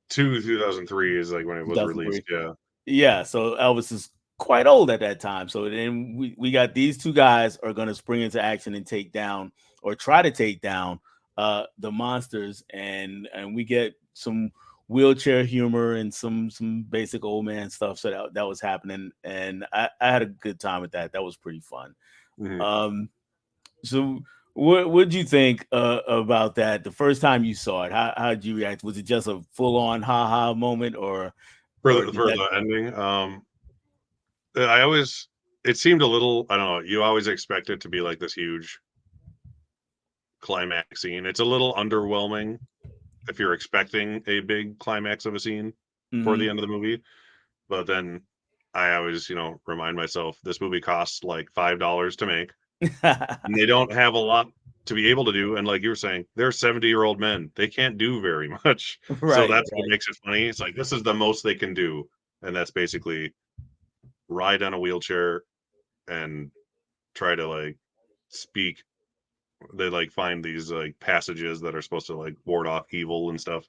2003 is like when it was 2003. released. Yeah, Yeah, so Elvis is quite old at that time. So then we got these two guys are going to spring into action and take down or try to take down the monsters, and we get some wheelchair humor and some basic old man stuff. So that was happening, and I had a good time with that. That was pretty fun. hmm Um, so what did you think about that the first time you saw it? How did you react? Was it just a full on ha ha moment, or did for that? the ending. I always it seemed a little. I don't know. You always expect it to be like this huge climax scene. It's a little underwhelming if you're expecting a big climax of a scene for the Mhm. end of the movie. But then I always, remind myself this movie costs like $5 to make. And they don't have a lot to be able to do. And like you were saying, they're 70-year-old men. They can't do very much. So Right, that's what right. makes it funny. It's like this is the most they can do. And that's basically ride on a wheelchair and try to like speak. They like find these like passages that are supposed to like ward off evil and stuff.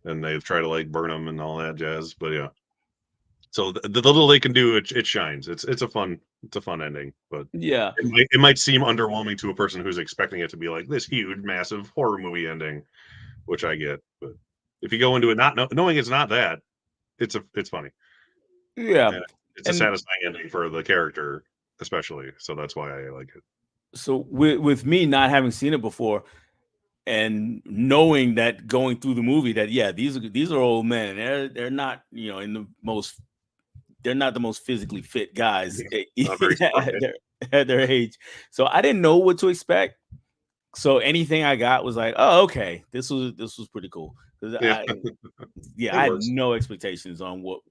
And they try to like burn them and all that jazz. But yeah. So the little they can do, it shines. It's a fun ending, but Yeah. it might seem underwhelming to a person who's expecting it to be like this huge, massive horror movie ending, which I get. But if you go into it not knowing it's not that, it's funny, Yeah. and it's a And satisfying ending for the character, especially. So that's why I like it. so with me not having seen it before and knowing that going through the movie that yeah, these are old men and they're not, you know, in the most they're not the most physically fit guys Yeah, not very at surprised. their age. So I didn't know what to expect. So anything I got was like, oh, okay, this was pretty cool. Because Yeah, yeah, it I had works. no expectations on what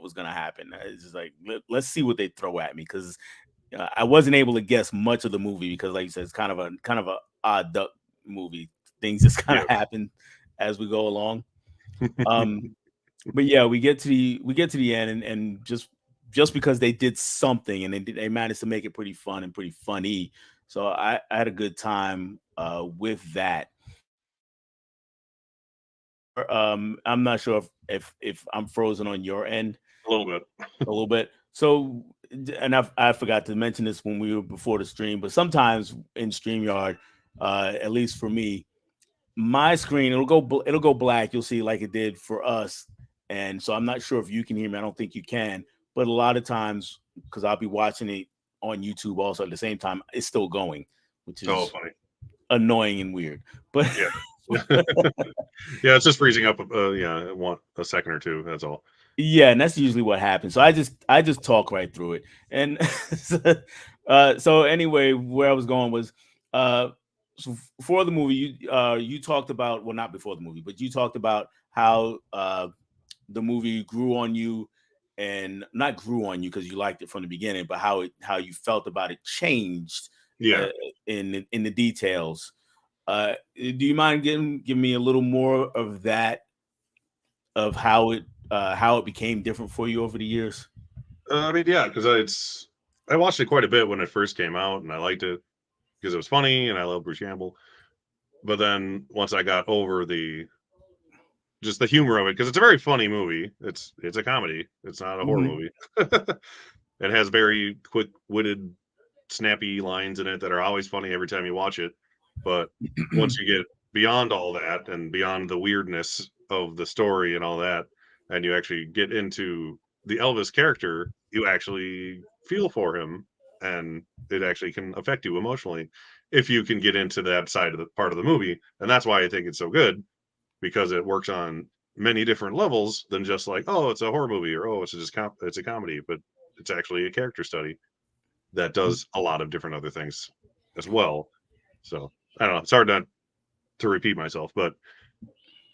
was gonna happen. It's just like let's see what they throw at me because I wasn't able to guess much of the movie because, like you said, it's kind of a odd duck movie. Things just kind of Yeah. happen as we go along. Um, but yeah, we get to the end, and just because they did something and they managed to make it pretty fun and pretty funny. So I had a good time with that. I'm not sure if I'm frozen on your end A little bit. a little bit. So and I forgot to mention this when we were before the stream, but sometimes in StreamYard, at least for me, my screen it'll go black. You'll see like it did for us, and so I'm not sure if you can hear me. I don't think you can, but a lot of times because I'll be watching it on YouTube also at the same time, it's still going, which Oh, is funny. annoying and weird. But Yeah. Yeah, it's just freezing up. Yeah, want a second or two. That's all. yeah, and that's usually what happens. So I just talk right through it. And so anyway, where I was going was uh so for the movie you talked about, well, not before the movie, but you talked about how the movie grew on you, and not grew on you because you liked it from the beginning, but how you felt about it changed uh, Yeah. in the details. Do you mind giving me a little more of that, of how it became different for you over the years? I mean, yeah, because I watched it quite a bit when it first came out, and I liked it because it was funny, and I love Bruce Campbell. But then once I got over the just the humor of it, because it's a very funny movie. It's a comedy. It's not a horror Hmm. movie. It has very quick-witted, snappy lines in it that are always funny every time you watch it. But once you get beyond all that and beyond the weirdness of the story and all that, and you actually get into the Elvis character, you actually feel for him, and it actually can affect you emotionally if you can get into that side of the part of the movie. And that's why I think it's so good, because it works on many different levels than just like, oh, it's a horror movie, or oh, it's just it's a comedy, but it's actually a character study that does a lot of different other things as well. So I don't know. It's hard not to repeat myself, but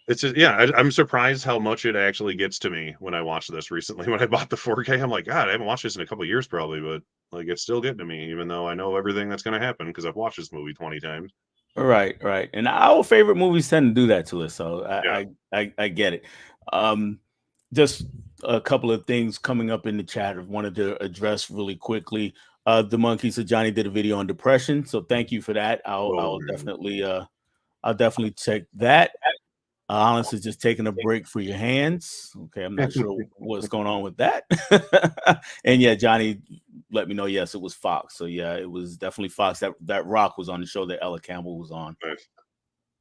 it's just, yeah, I'm surprised how much it actually gets to me when I watch this recently. When I bought the 4K, I'm like, God, I haven't watched this in a couple of years probably, but like it's still getting to me, even though I know everything that's going to happen because I've watched this movie 20 times. Right, right. And our favorite movies tend to do that to us, so Yeah. I get it. Um, just a couple of things coming up in the chat I wanted to address really quickly. The monkey said Johnny did a video on depression, so thank you for that. Oh, man. I'll definitely check that. Honestly, just taking a break for your hands. Okay, I'm not sure what's going on with that. And yeah, Johnny let me know. Yes, it was Fox. So yeah, it was definitely Fox. That Rock was on the show that Ella Campbell was on. Nice.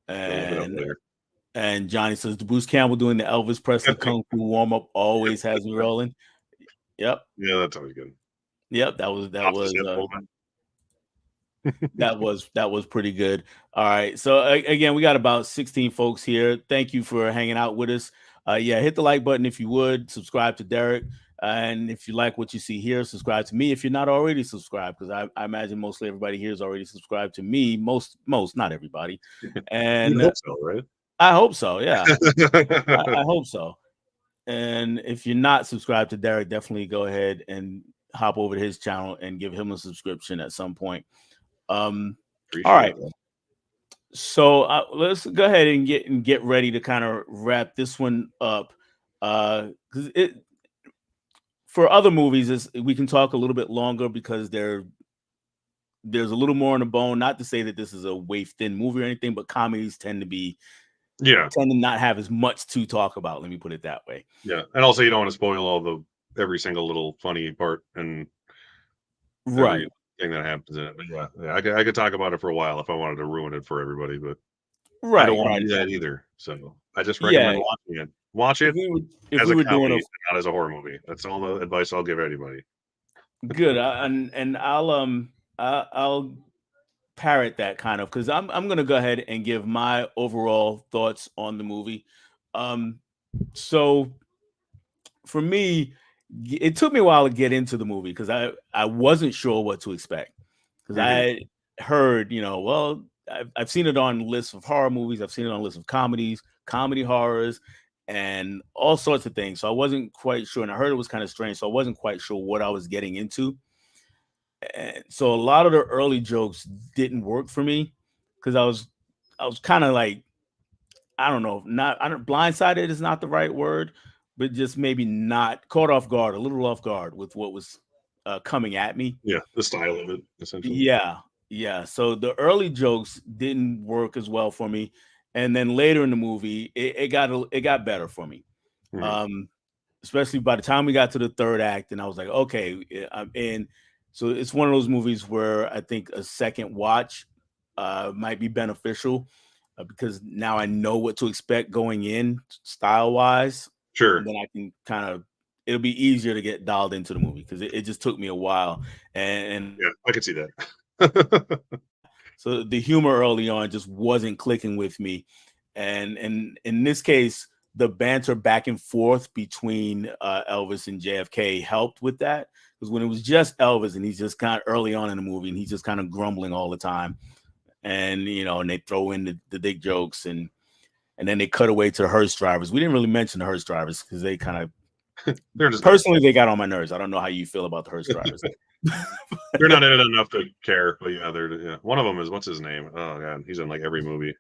I'll look it up And later. Johnny says the Bruce Campbell doing the Elvis Presley Kung Fu warm up always has me rolling. Yep, Yeah, that's always good. yep. Off the zip movement. That was pretty good. All right. So again, we got about 16 folks here. Thank you for hanging out with us. Yeah, hit the like button if you would. Subscribe to Derek. And if you like what you see here, subscribe to me if you're not already subscribed, because I imagine mostly everybody here is already subscribed to me. Most, not everybody. You'd And hope so, right? I hope so. Yeah, I hope so. And if you're not subscribed to Derek, definitely go ahead and hop over to his channel and give him a subscription at some point. All Appreciate right. that. So let's go ahead and get ready to kind of wrap this one up. Because it for other movies, we can talk a little bit longer because there's a little more on the bone. Not to say that this is a waif thin movie or anything, but comedies Yeah, tend to not have as much to talk about. Let me put it that way. yeah, and also you don't want to spoil all the every single little funny part and Right, everything that happens in it. But yeah, I could talk about it for a while if I wanted to ruin it for everybody, but I don't right, want right. to do that either. So I just recommend Yeah. watching it. Watch If it we were if as we a were doing a comedy, not as a horror movie. That's all the advice I'll give anybody. good, and I'll parrot that kind of, because I'm gonna go ahead and give my overall thoughts on the movie. Um, so for me, it took me a while to get into the movie because I wasn't sure what to expect, because Hmm. I heard, well, I've seen it on lists of horror movies, I've seen it on lists of comedies, comedy horrors, and all sorts of things. So I wasn't quite sure, and I heard it was kind of strange, so I wasn't quite sure what I was getting into. And so a lot of the early jokes didn't work for me because I was kind of like, I don't know, not I don't blindsided is not the right word, but just maybe not caught off guard, a little off guard with what was coming at me. Yeah, the style of it essentially. Yeah, yeah. So the early jokes didn't work as well for me, and then later in the movie, it got better for me. Hmm. Um, especially by the time we got to the third act, and I was like, okay, I'm in. So it's one of those movies where I think a second watch might be beneficial because now I know what to expect going in style wise, and Sure. then I can kind of it'll be easier to get dialed into the movie because it just took me a while, and Yeah, I could see that. so the humor early on just wasn't clicking with me, and in this case, the banter back and forth between Elvis and JFK helped with that because when it was just Elvis and he's just kind of early on in the movie and he's just kind of grumbling all the time, and and they throw in the big jokes and then they cut away to the hearse drivers. We didn't really mention the hearse drivers because they kind of They're just there. personally they got on my nerves. I don't know how you feel about the hearse drivers. They're not in it enough to care, but yeah, they're yeah. One of them is what's his name? Oh god, he's in like every movie.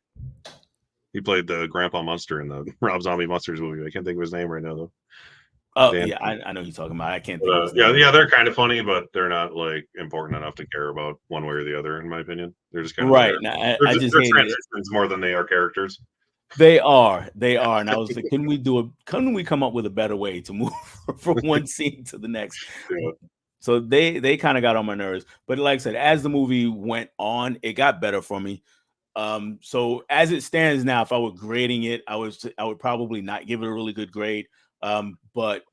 He played the Grandpa Munster in the Rob Zombie Monsters movie. I can't think of his name right now though. Oh Dan. yeah, I know who you're talking about. I can't But, think of his yeah, name. yeah, they're kind of funny, but they're not like important enough to care about one way or the other, in my opinion. They're just kind of Right. there. Now, They're I just just they're hated it. transitions more than they are characters. They are, and I was like, couldn't we come up with a better way to move from one scene to the next? Yeah. So they kind of got on my nerves, but like I said, as the movie went on, it got better for me. So as it stands now, if I were grading it, I would probably not give it a really good grade. But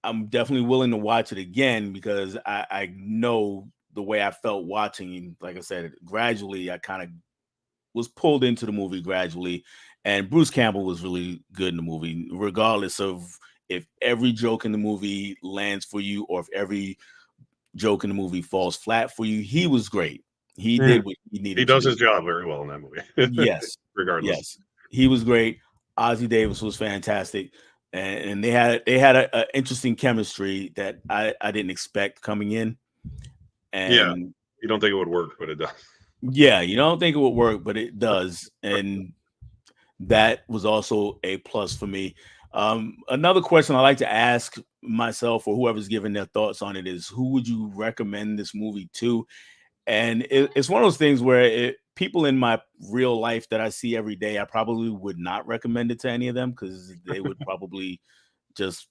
I'm definitely willing to watch it again because I know the way I felt watching. And like I said, gradually I kind of was pulled into the movie gradually, and Bruce Campbell was really good in the movie, regardless of if every joke in the movie lands for you or if every joke in the movie falls flat for you. He was great. He Mm. did what he He needed to does do. his job very well in that movie, Yes, regardless. yes, he was great. Ozzy Davis was fantastic, and they had a interesting chemistry that I didn't expect coming in, Yeah, and you don't think it would work, but it does. yeah, you don't think it would work, but it does, and that was also a plus for me. Another question I like to ask myself or whoever's giving their thoughts on it is who would you recommend this movie to? And it's one of those things where people in my real life that I see every day, I probably would not recommend it to any of them because they would probably just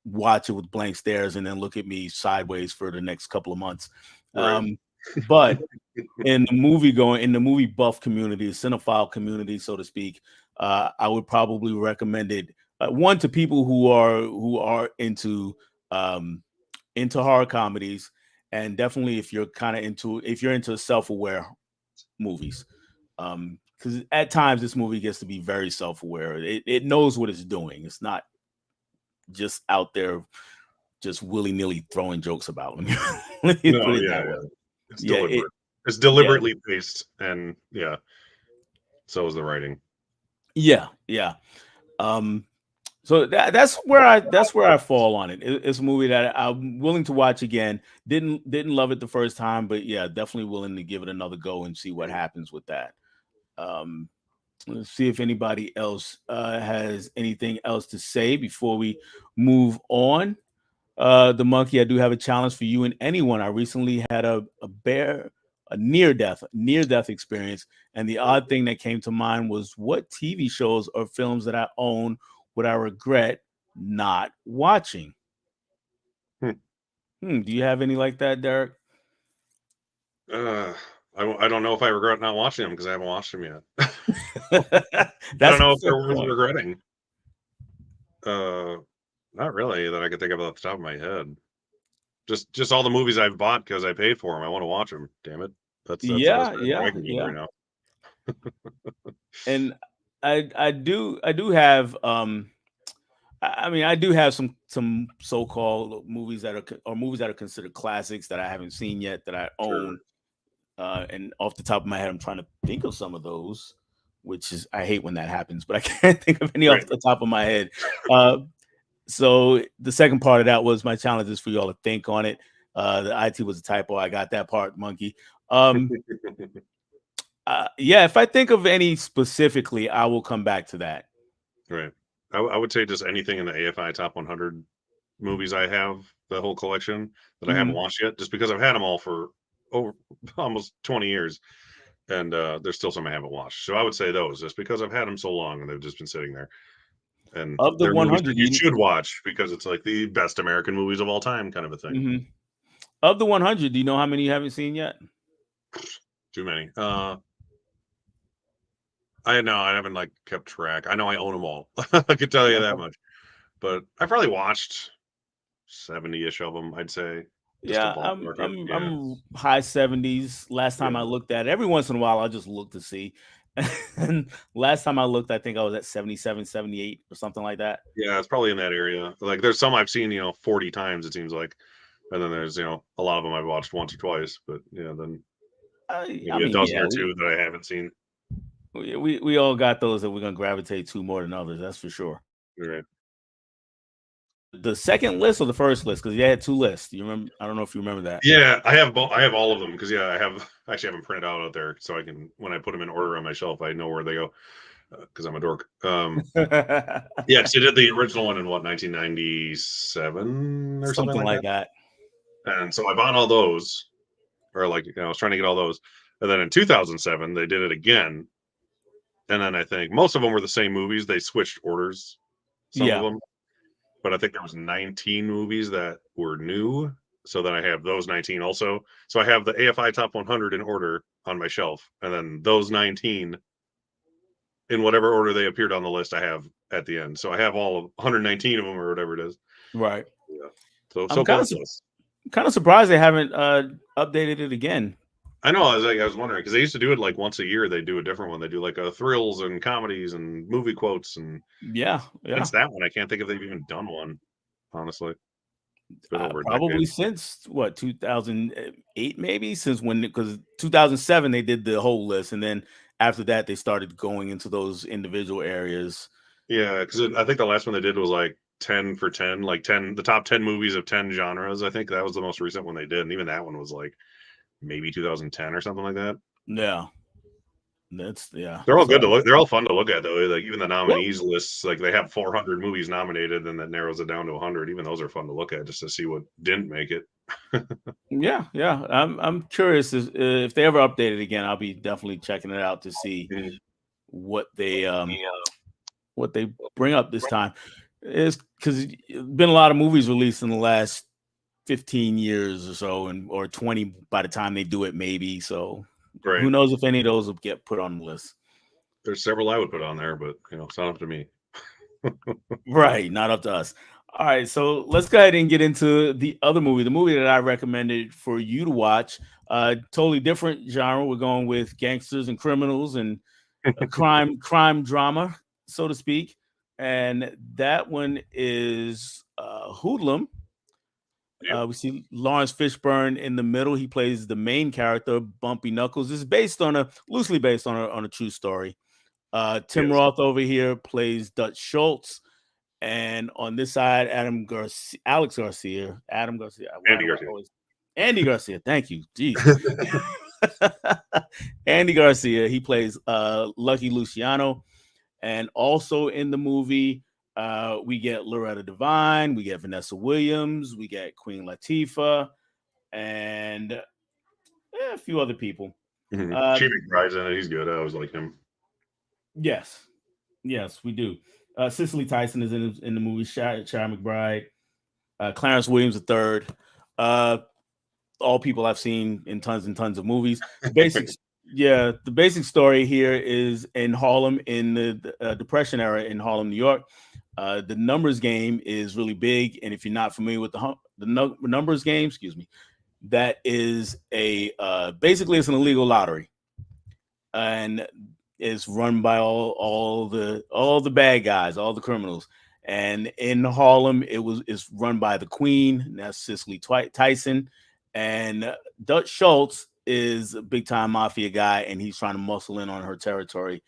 watch it with blank stares and then look at me sideways for the next couple of months. Right. But in the movie buff community, cinephile community, so to speak, I would probably recommend it one to people who are into horror comedies, and definitely if you're into self-aware movies, because at times this movie gets to be very self-aware. It knows what it's doing. It's not just out there just willy-nilly throwing jokes about. Let me put No, it yeah, that way. yeah. It's Yeah, deliberate. It's yeah, deliberately paced, and yeah, so is the writing. yeah. Um, so that's where I fall on it. It's a movie that I'm willing to watch again. Didn't love it the first time, but yeah, definitely willing to give it another go and see what happens with that. Um, let's see if anybody else has anything else to say before we move on. The monkey, I do have a challenge for you and anyone. I recently had a near death experience, and the odd thing that came to mind was what TV shows or films that I own would I regret not watching? Hmm. Do you have any like that, Derek? Uh, I don't know if I regret not watching them because I haven't watched them yet. I don't That's a know if fair they're worth point. regretting. Uh, Not really that I could think of off the top of my head. Just all the movies I've bought because I paid for them. I want to watch them. Damn it, that's the best Yeah, part of yeah, bragging games yeah. right now. And I do have I mean, I do have some so-called movies that are movies that are considered classics that I haven't seen yet that I Sure. own. And off the top of my head, I'm trying to think of some of those, which is I hate when that happens, but I can't think of any off Right. the top of my head. Uh, so the second part of that was my challenge is for y'all to think on it. The IT was a typo. I got that part, monkey. Um, yeah, if I think of any specifically, I will come back to that. Right. I would say just anything in the AFI top 100 movies I have, the whole collection that I haven't Mhm. watched yet, just because I've had them all for over almost 20 years, and there's still some I haven't watched. So I would say those, just because I've had them so long and they've just been sitting there. and Of the they're movies that 100, you should watch because it's like the best American movies of all time, kind of a thing. mhm. Of the 100, do you know how many you haven't seen yet? Too many. I haven't like kept track. I know I own them all. I could tell you that Okay. much. But I probably watched 70-ish of them, I'd say. Just to Yeah, I'm ballpark it. I'm Yeah. I'm high 70s. Last time I Yeah. looked at it, every once in a while, I'll just look to see. And last time I looked, I think I was at 77, 78, or something like that. Yeah, it's probably in that area. Like there's some I've seen, 40 times it seems like. And then there's, a lot of them I've watched once or twice, but yeah, then I maybe a mean, dozen yeah, or two that I haven't seen. we all got those that we're gonna gravitate to more than others. That's for sure. Right. The second list or the first list? Because you had two lists. You remember? I don't know if you remember that. Yeah, I have both. I have all of them because I have them printed out there so I can when I put them in order on my shelf, I know where they go because I'm a dork. Yeah, because I did the original one in what 1997 or something Something like like that, that. and so I bought all those, or like I was trying to get all those, and then in 2007 they did it again, and then I think most of them were the same movies. They switched orders, some of Yeah. them, but I think there was 19 movies that were new. So then I have those 19 also. So I have the AFI Top 100 in order on my shelf, and then those 19 in whatever order they appeared on the list I have at the end. So I have all of 119 of them or whatever it is. Right. Yeah. So I'm so both lists. kind of surprised they haven't updated it again. I know. I was wondering because they used to do it like once a year. They do a different one. They do like thrills and comedies and movie quotes. And Yeah, since yeah. that one, I can't think if they've even done one. Honestly, it's been over a decade. Probably since what 2008, maybe since when because 2007 they did the whole list, and then after that they started going into those individual areas. Yeah, because I think the last one they did was like 10 for 10, like 10, the top 10 movies of 10 genres. I think that was the most recent one they did. And even that one was like maybe 2010 or something like that. Yeah, that's yeah. They're all good to So look. They're all fun to look at though. Like even the yeah, nominees lists, like they have 400 movies nominated, and that narrows it down to 100. Even those are fun to look at just to see what didn't make it. yeah. I'm curious if they ever update it again. I'll be definitely checking it out to see Mhm. what they what they bring up this time. Is because been a lot of movies released in the last 15 years or so, and or 20 by the time they do it, maybe. So who Right. knows if any of those will get put on the list. There's several I would put on there, but it's not up to me. Right, not up to us. All right, so let's go ahead and get into the other movie, the movie that I recommended for you to watch. Totally different genre. We're going with gangsters and criminals and a crime drama, so to speak. And that one is Hoodlum. Yep. We see Lawrence Fishburne in the middle. He plays the main character, Bumpy Knuckles. This is based on a loosely based on a true story. Tim Yes. Roth over here plays Dutch Schultz, and on this side, Adam Garcia. Why Andy do I Garcia. always Andy Garcia? Thank you. Jeez. Andy Garcia. He plays Lucky Luciano, and also in the movie, we get Loretta Devine, we get Vanessa Williams, we get Queen Latifah, and a few other people. Uh, Cheap McBride's in it. He's good. I always like him. yes, yes, we do. Cicely Tyson is in the movie. Shia McBride, Clarence Williams III. Uh, all people I've seen in tons and tons of movies. The basics, yeah, the basic story here is in Harlem in the Depression era in Harlem, New York. The numbers game is really big, and if you're not familiar with the numbers game, excuse me, that is a basically it's an illegal lottery, and it's run by all the bad guys, all the criminals. And in Harlem, it's run by the Queen, and that's Cicely Tyson, and Dutch Schultz is a big time mafia guy, and he's trying to muscle in on her territory.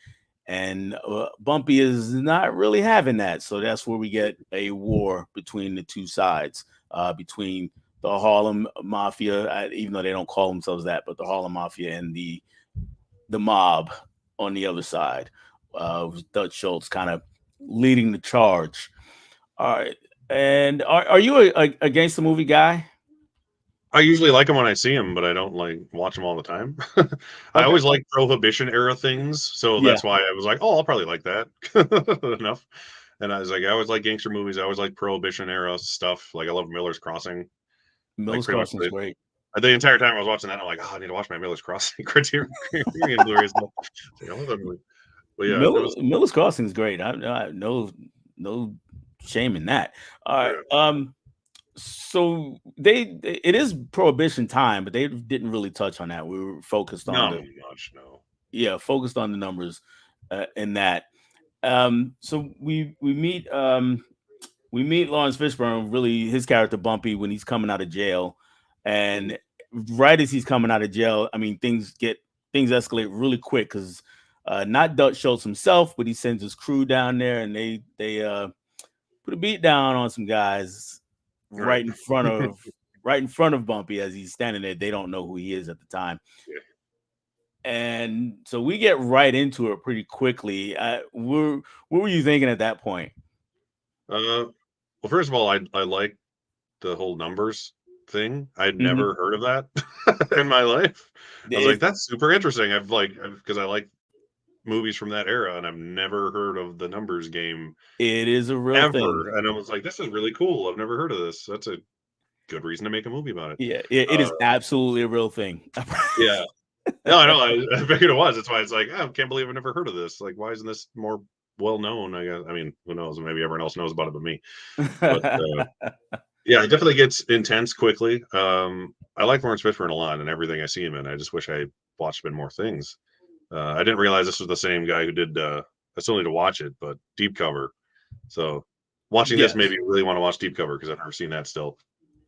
And Bumpy is not really having that, so that's where we get a war between the two sides, between the Harlem Mafia, even though they don't call themselves that, but the Harlem Mafia and the mob on the other side, with Dutch Schultz kind of leading the charge. All right, and are you a gangster movie guy? I usually like him when I see him, but I don't like watch him all the time. I Okay, always like Prohibition era things, so yeah, that's why I was like, "Oh, I'll probably like that." Enough. And I was like, I always like gangster movies. I always like Prohibition era stuff. Like I love Miller's Crossing. Like Miller's pretty much Crossing is great. the entire time I was watching that, I'm like, oh, I need to watch my Miller's Crossing Criterion Blu-ray stuff. It's like, I love that movie. But yeah, it was Miller's Crossing is great. I no shame in that. All right. yeah, So it is Prohibition time, but they didn't really touch on that. We were focused on not the much, no. focused on the numbers in that. So we meet Lawrence Fishburne, really his character Bumpy, when he's coming out of jail, Mhm. and right as he's coming out of jail, I mean things escalate really quick because not Dutch Schultz himself, but he sends his crew down there, and they put a beat down on some guys Right. right in front of Bumpy as he's standing there. They don't know who he is at the time. Yeah. And so we get right into it pretty quickly. What were you thinking at that point? Well, first of all, I like the whole numbers thing. I'd Mm-hmm. never heard of that in my life. I was like, It, that's super interesting. Because I like movies from that era, and I've never heard of the numbers game it is a real thing. ever. And I was like, this is really cool. I've never heard of this. That's a good reason to make a movie about it. Yeah, it Uh, is absolutely a real thing. yeah. No, I know. I figured it was. That's why it's like, oh, I can't believe I've never heard of this. Like, why isn't this more well known? I guess. I mean, who knows? Maybe everyone else knows about it but me. But yeah, it definitely gets intense quickly. I like Lawrence Fishburne a lot and everything I see him in. I just wish I watched him in more things. I didn't realize this was the same guy who did. I still need to watch it, but Deep Cover. So watching this Yes, made me really want to watch Deep Cover because I've never seen that still.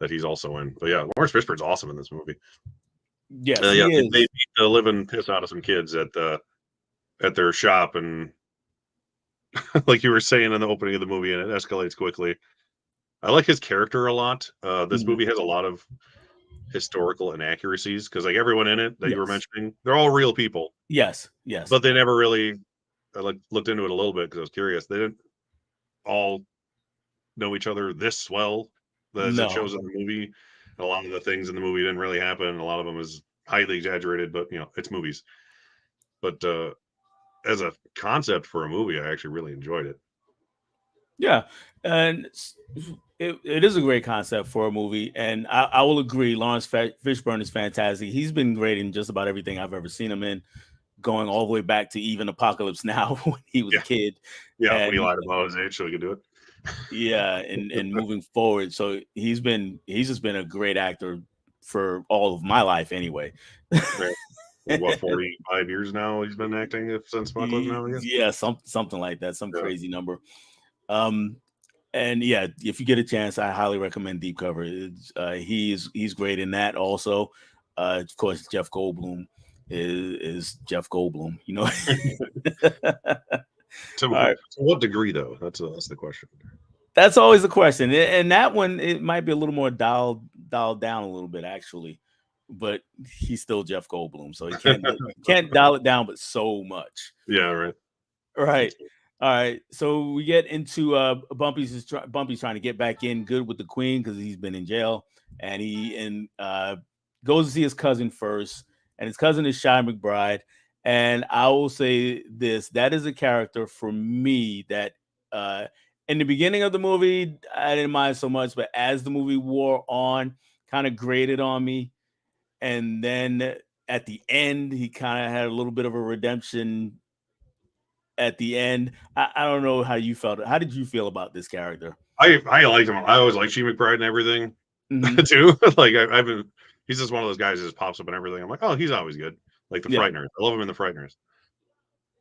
That he's also in. But yeah, Lawrence Fishburne's awesome in this movie. yes, Yeah, he they is. beat the living piss out of some kids at their shop, and like you were saying in the opening of the movie, and it escalates quickly. I like his character a lot. This Mhm. movie has a lot of historical inaccuracies because like everyone in it that you were Yes, mentioning, they're all real people, yes, yes, but they never really. I like looked into it a little bit because I was curious. They didn't all know each other this well as it no, shows in the movie. A lot of the things in the movie didn't really happen. A lot of them is highly exaggerated, but it's movies. But as a concept for a movie, I actually really enjoyed it. yeah, and it is a great concept for a movie, and I will agree. Lawrence Fishburne is fantastic. He's been great in just about everything I've ever seen him in, going all the way back to even Apocalypse Now when he was a Yeah, kid, yeah. When he and lied about his age, so he could do it. yeah, and moving forward. So he's just been a great actor for all of my life anyway. Right. Like what, 45 years now he's been acting since Apocalypse Now, I guess. Yeah, something like that, some Yeah. crazy number. Um, and yeah, if you get a chance, I highly recommend Deep Cover. He's great in that also. Of course, Jeff Goldblum is Jeff Goldblum. To, All right, to what degree though? That's the question. that's always the question. And that one, it might be a little more dialed down a little bit actually, but he's still Jeff Goldblum, so he can't dial it down, but so much. Yeah, right. Right. All right. So we get into Bumpy's trying to get back in good with the queen because he's been in jail, and he goes to see his cousin first, and his cousin is Shy McBride. And I will say this: that is a character for me that in the beginning of the movie I didn't mind so much, but as the movie wore on, kind of grated on me. And then at the end, he kind of had a little bit of a redemption at the end. I don't know how you felt. How did you feel about this character? I liked him. I always liked She McBride and everything Hmm. too. Like I've been, he's just one of those guys that just pops up and everything. I'm like, oh, he's always good. Like the Yeah. Frighteners. I love him in the Frighteners.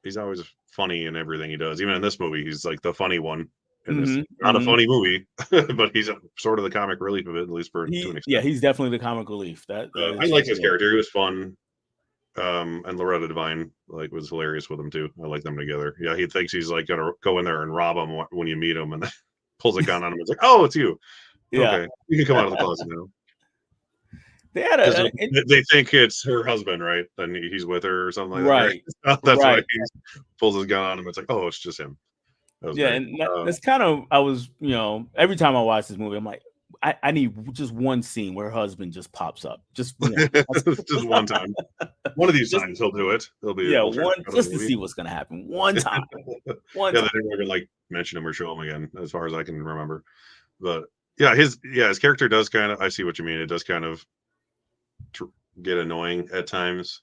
He's always funny in everything he does. Even in this movie, he's like the funny one in this. Hmm. Not a Hmm. funny movie, but he's sort of the comic relief of it, at least to an extent. He's definitely the comic relief. That I is for liked his sure. character. He was fun. And Loretta Devine like was hilarious with him too. I like them together. Yeah, he thinks he's like gonna go in there and rob him when you meet him, and then pulls a gun on him. It's like, oh, it's you. Yeah. Okay, you can come out of the closet now. They had Because they think it's her husband, right? And he's with her or something like that, right? right, That's why right. he pulls his gun on him. It's like, oh, it's just him. That was Yeah, great. and that's kind of I was, every time I watch this movie, I'm like, I need just one scene where her husband just pops up. Just one. Just one time. One of these Just times he'll do it. yeah, He'll turn one out of just the to movie. see what's gonna happen. One time. One Yeah, time. they never like mention him or show him again, as far as I can remember. But his character does kind of. I see what you mean. It does kind of tr- get annoying at times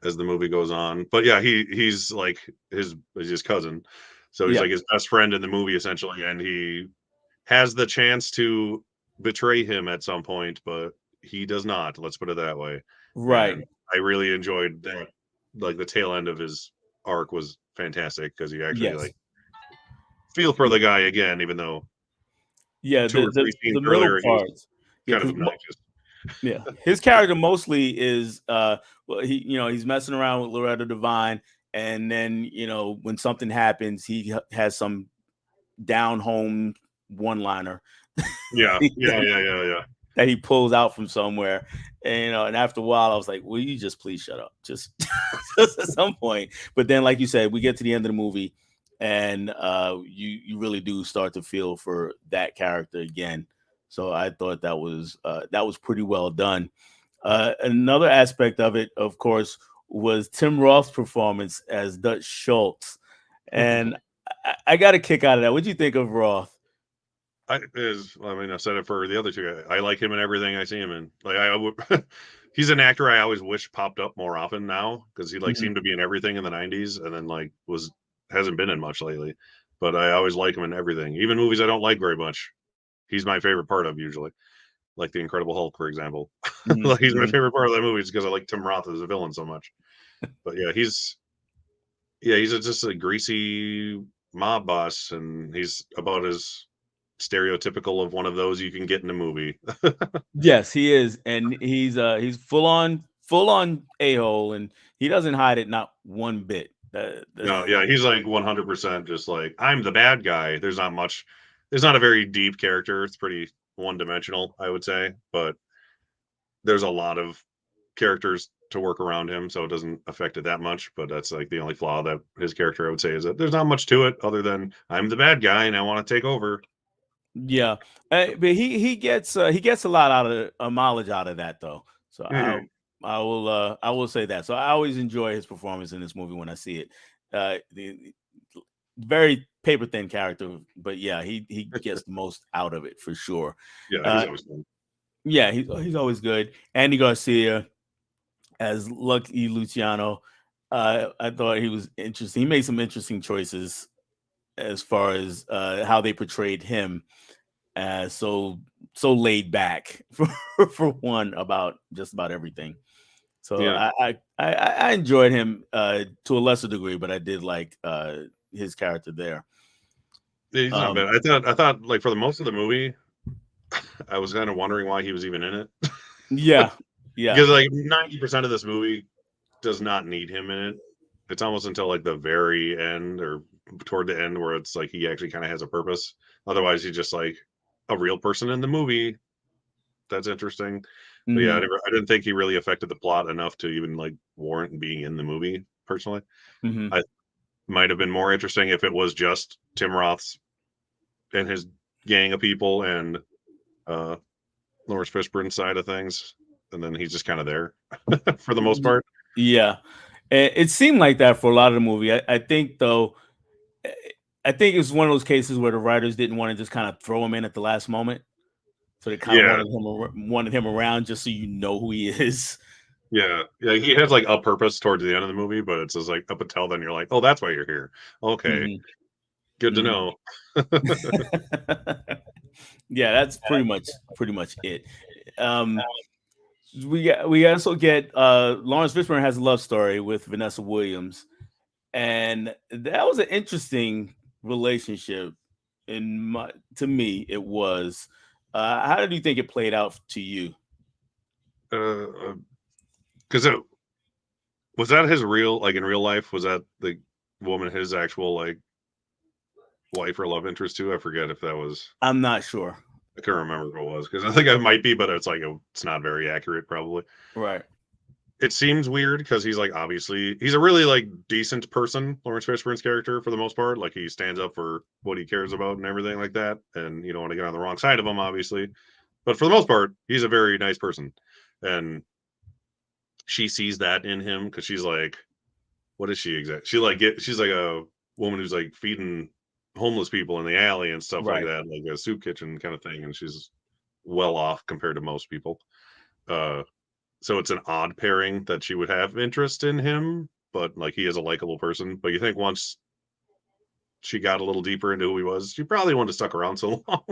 as the movie goes on. But yeah, he's like his cousin, so he's Yeah, like his best friend in the movie essentially, and he has the chance to betray him at some point, but he does not. Let's put it that way. right. And I really enjoyed that. Like the tail end of his arc was fantastic because you actually Yes. like feel for the guy again, even though Yeah, two or three scenes the middle earlier he was parts. Yeah, kind of because obnoxious. yeah, his character mostly is well, he's messing around with Loretta Devine, and then when something happens, he has some down home one liner Yeah, yeah, that yeah, yeah, yeah. that he pulls out from somewhere. And after a while, I was like, "Will you just please shut up?" Just, just at some point. But then, like you said, we get to the end of the movie, and you really do start to feel for that character again. So I thought that was pretty well done. Another aspect of it, of course, was Tim Roth's performance as Dutch Schultz, and I got a kick out of that. What do you think of Roth? I mean, I said it for the other two. I like him in everything I see him in. Like I would, he's an actor I always wish popped up more often now because he like Mhm. seemed to be in everything in the '90s and then like was hasn't been in much lately. But I always like him in everything, even movies I don't like very much. He's my favorite part of usually, like the Incredible Hulk, for example. Mhm. Like he's my Mhm. favorite part of that movie because I like Tim Roth as a villain so much. But he's just a greasy mob boss, and he's about as stereotypical of one of those you can get in a movie. Yes, he is, and he's full on a hole, and he doesn't hide it not one bit. No, yeah, he's like 100% just like I'm the bad guy. There's not a very deep character. It's pretty one dimensional, I would say, but there's a lot of characters to work around him, so it doesn't affect it that much. But that's like the only flaw that his character I would say is that there's not much to it other than I'm the bad guy and I want to take over. Yeah, but he gets a lot out of a mileage out of that though. So Mhm. I will say that. So I always enjoy his performance in this movie when I see it. The very paper thin character, but yeah, he gets the most out of it for sure. Yeah, he's Uh, always fun. yeah, he's always good. Andy Garcia as Lucky Luciano. I thought he was interesting. He made some interesting choices as far as how they portrayed him as so laid back for one about just about everything. So Yeah. I enjoyed him to a lesser degree, but I did like his character there. Yeah, he's not Um, bad. I thought like for the most of the movie, I was kind of wondering why he was even in it. yeah, yeah, Because like 90% of this movie does not need him in it. It's almost until like the very end or toward the end where it's like he actually kind of has a purpose. Otherwise, he's just like a real person in the movie. That's interesting. But yeah, hmm I didn't think he really affected the plot enough to even like warrant being in the movie. Personally, hmm I might have been more interesting if it was just Tim Roth's and his gang of people and uh Lawrence Fishburne's side of things, and then he's just kind of there for the most part. yeah. It seemed like that for a lot of the movie. I think though, eh, I think it's one of those cases where the writers didn't want to just kind of throw him in at the last moment. So they kind of Yeah, wanted him around just so you know who he is. yeah, yeah. He has like a purpose towards the end of the movie, but it's just like up until then, you're like, oh, that's why you're here. Okay, hmm good to hmm know. Yeah, that's pretty much it. Um, we also get Lawrence Fishburne has a love story with Vanessa Williams, and that was an interesting relationship. To me, it was. How did you think it played out to you? Because it was that his real like in real life was that the woman his actual like wife or love interest too? I forget if that was. I'm not sure. I can't remember what it was because I think it might be, but it's like it's not very accurate probably. Right. It seems weird because he's like obviously he's a really like decent person, Lawrence Fishburne's character for the most part. Like he stands up for what he cares about and everything like that. And you don't want to get on the wrong side of him, obviously. But for the most part, he's a very nice person. And she sees that in him because she's like, what is she exactly? She's like a woman who's like feeding. homeless people in the alley and stuff like Right. that, like a soup kitchen kind of thing, and she's well off compared to most people. Uh, so it's an odd pairing that she would have interest in him, but like he is a likable person. But you think once she got a little deeper into who he was, she probably wouldn't have stuck around so long.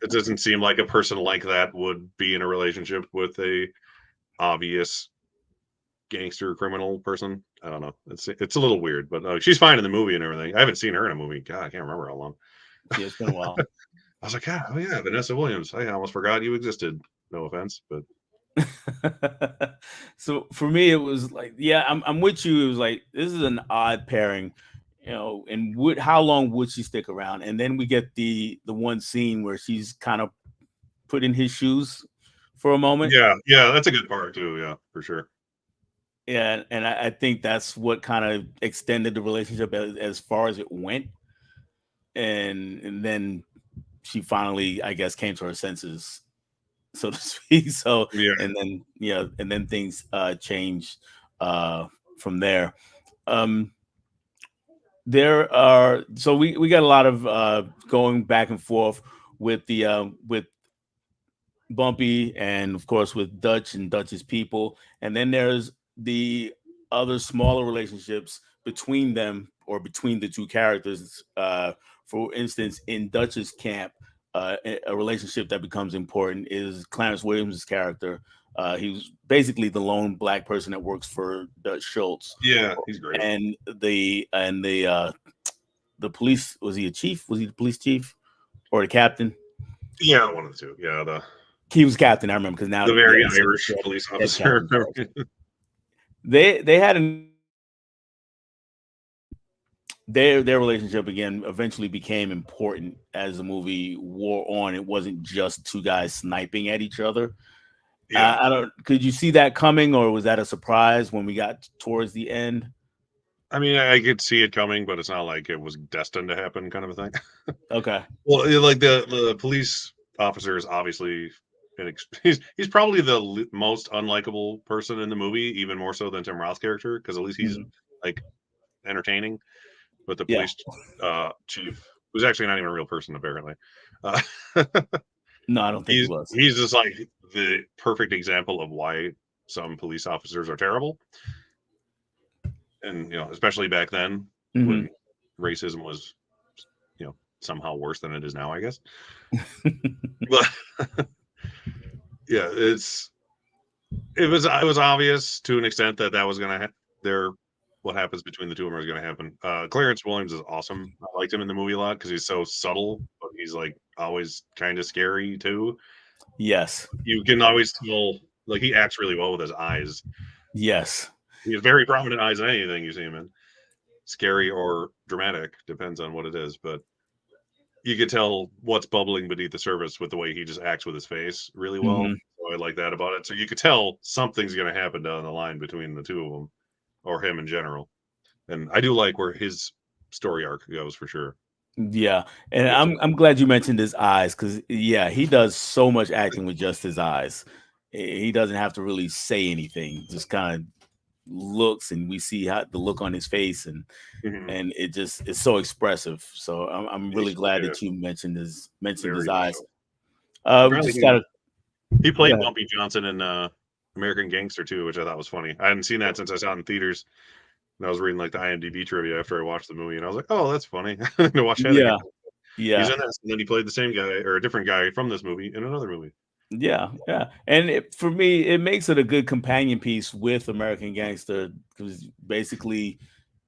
It doesn't seem like a person like that would be in a relationship with a obvious gangster criminal person. I don't know. It's a little weird, but she's fine in the movie and everything. I haven't seen her in a movie. God, I can't remember how long. Yeah, it's been a while. I was like, yeah, oh yeah, Vanessa Williams. I almost forgot you existed. No offense, but So for me, it was like, yeah, I'm with you. It was like, this is an odd pairing, and how long would she stick around? And then we get the one scene where she's kind of put in his shoes for a moment. yeah, that's a good part too. Yeah, for sure. Yeah, and I think that's what kind of extended the relationship as far as it went. And then she finally, I guess, came to her senses, so to speak. So, Yeah, and then and then things changed from there. Um, there are so we got a lot of going back and forth with Bumpy, and of course with Dutch and Dutch's people, and then there's the other smaller relationships between them or between the two characters. For instance, in Dutch's camp, a relationship that becomes important is Clarence Williams' character. He was basically the lone black person that works for Dutch Schultz, yeah, he's great. and the police, was he a chief? Was he the police chief or the captain? Yeah, one of the two. Yeah, He was captain. I remember because now, the yeah, very he said Irish police head officer. captain. They had their relationship again eventually became important as the movie wore on. It wasn't just two guys sniping at each other. Yeah, I don't. Could you see that coming, or was that a surprise when we got towards the end? I mean, I could see it coming, but it's not like it was destined to happen, kind of a thing. Okay. Well, like the police officer is obviously he's probably the most unlikable person in the movie, even more so than Tim Roth's character, because at least he's Mhm. like entertaining. But the Yeah. police chief, who's actually not even a real person, apparently, uh, No, I don't think he was. he's just like the perfect example of why some police officers are terrible, and especially back then when Hmm. racism was somehow worse than it is now, I guess. But yeah, it was obvious to an extent that was gonna there what happens between the two of them is gonna happen. Clarence Williams is awesome. I liked him in the movie a lot because he's so subtle, but he's like always kind of scary too. Yes. You can always tell, like, he acts really well with his eyes. Yes. He has very prominent eyes in anything you see him in, scary or dramatic, depends on what it is. But you could tell what's bubbling beneath the surface with the way he just acts with his face really well. Hmm. So I like that about it. So you could tell something's going to happen down the line between the two of them, or him in general. And I do like where his story arc goes for sure. Yeah, and Good I'm glad you mentioned his eyes because yeah, he does so much acting with just his eyes. He doesn't have to really say anything; just kind of looks, and we see how the look on his face, and Mhm. it just is so expressive. So I'm really glad Yeah, that you mentioned his very much eyes. so. I'm We trying to just think. gotta He go played ahead. Bumpy Johnson in American Gangster too, which I thought was funny. I hadn't seen that since I saw it in theaters. And I was reading like the IMDb trivia after I watched the movie, and I was like, "Oh, that's funny." To watch that again. Yeah, He's yeah. in this, and then he played the same guy or a different guy from this movie in another movie. Yeah, yeah, and for me, it makes it a good companion piece with American Gangster because basically,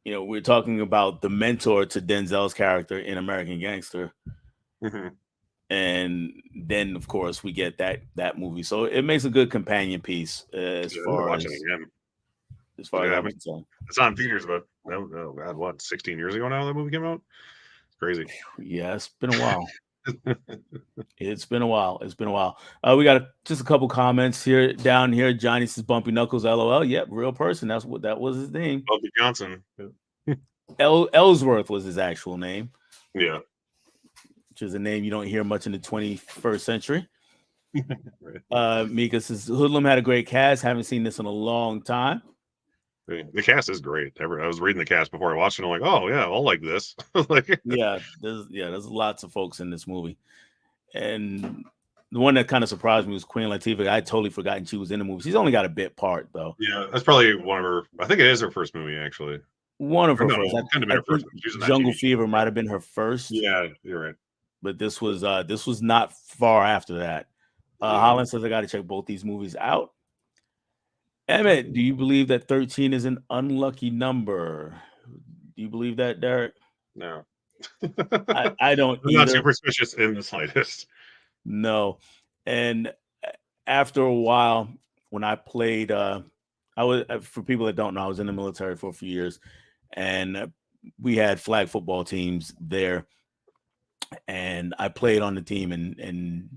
we're talking about the mentor to Denzel's character in American Gangster, Mhm. and then of course we get that movie. So it makes a good companion piece Yeah, I need to watch it again. as But far as yeah, I I'm mean, concerned. it's on theaters, but oh god, what, 16 years ago now that movie came out? It's crazy. Yeah, it's been a while. It's been a while. It's been a while. We got just a couple comments here down here. Johnny says Bumpy Knuckles, LOL. Yep, real person. That was his name. Bobby Johnson. Yeah. Ellsworth was his actual name, Yeah. which is a name you don't hear much in the 21st century. Right. Mika says Hoodlum had a great cast. Haven't seen this in a long time. The cast is great. I was reading the cast before I watched it. And I'm like, oh yeah, I'll like this. Like, There's lots of folks in this movie, and the one that kind of surprised me was Queen Latifah. I had totally forgotten she was in the movie. She's only got a bit part though. yeah, that's probably one of her. I think it is her first movie actually. One of Or her no, first. it couldn't have been I her first think movie. She was in that Jungle TV show. Fever might have been her first, Yeah, you're right. but this was not far after that. Holland says I got to check both these movies out. Emmett, do you believe that 13 is an unlucky number? Do you believe that, Derek? No. I don't I'm not either. superstitious in the slightest. No. And after a while, when I played, I was, for people that don't know, I was in the military for a few years, and we had flag football teams there, and I played on the team and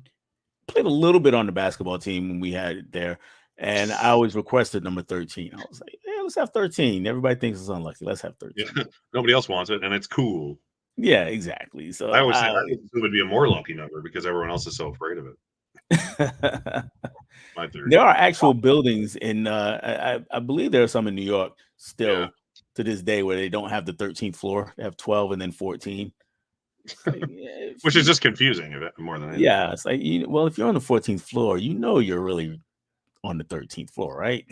played a little bit on the basketball team when we had it there. And I always requested number 13. I was like, yeah, let's have 13. Everybody thinks it's unlucky. Let's have 13. Yeah, nobody else wants it, and it's cool. Yeah, exactly. So I always say it would be a more lucky number because everyone else is so afraid of it. My theory. There are actual buildings in I believe there are some in New York still to this day where they don't have the 13th floor. They have 12 and then 14. Like, which is just confusing more than anything. Yeah, it's like, well, if you're on the 14th floor, you're really on the 13th floor, right?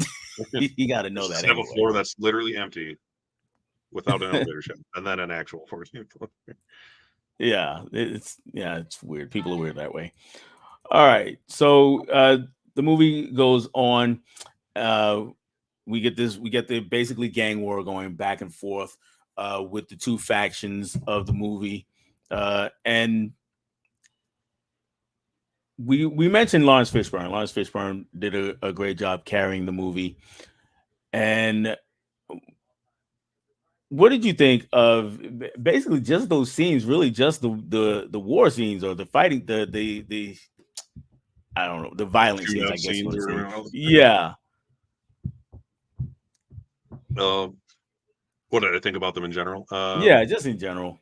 You got to know that. Have a floor that's literally empty without an elevator shaft, and then an actual 14th floor. Yeah, it's weird. People are weird that way. All right, so the movie goes on. We get the basically gang war going back and forth with the two factions of the movie, and we mentioned Lawrence Fishburne. Lawrence Fishburne did a great job carrying the movie. And what did you think of basically just those scenes? Really, just the war scenes or the fighting, the I don't know, the violent scenes, I guess. Yeah. What did I think about them in general? Yeah, just in general.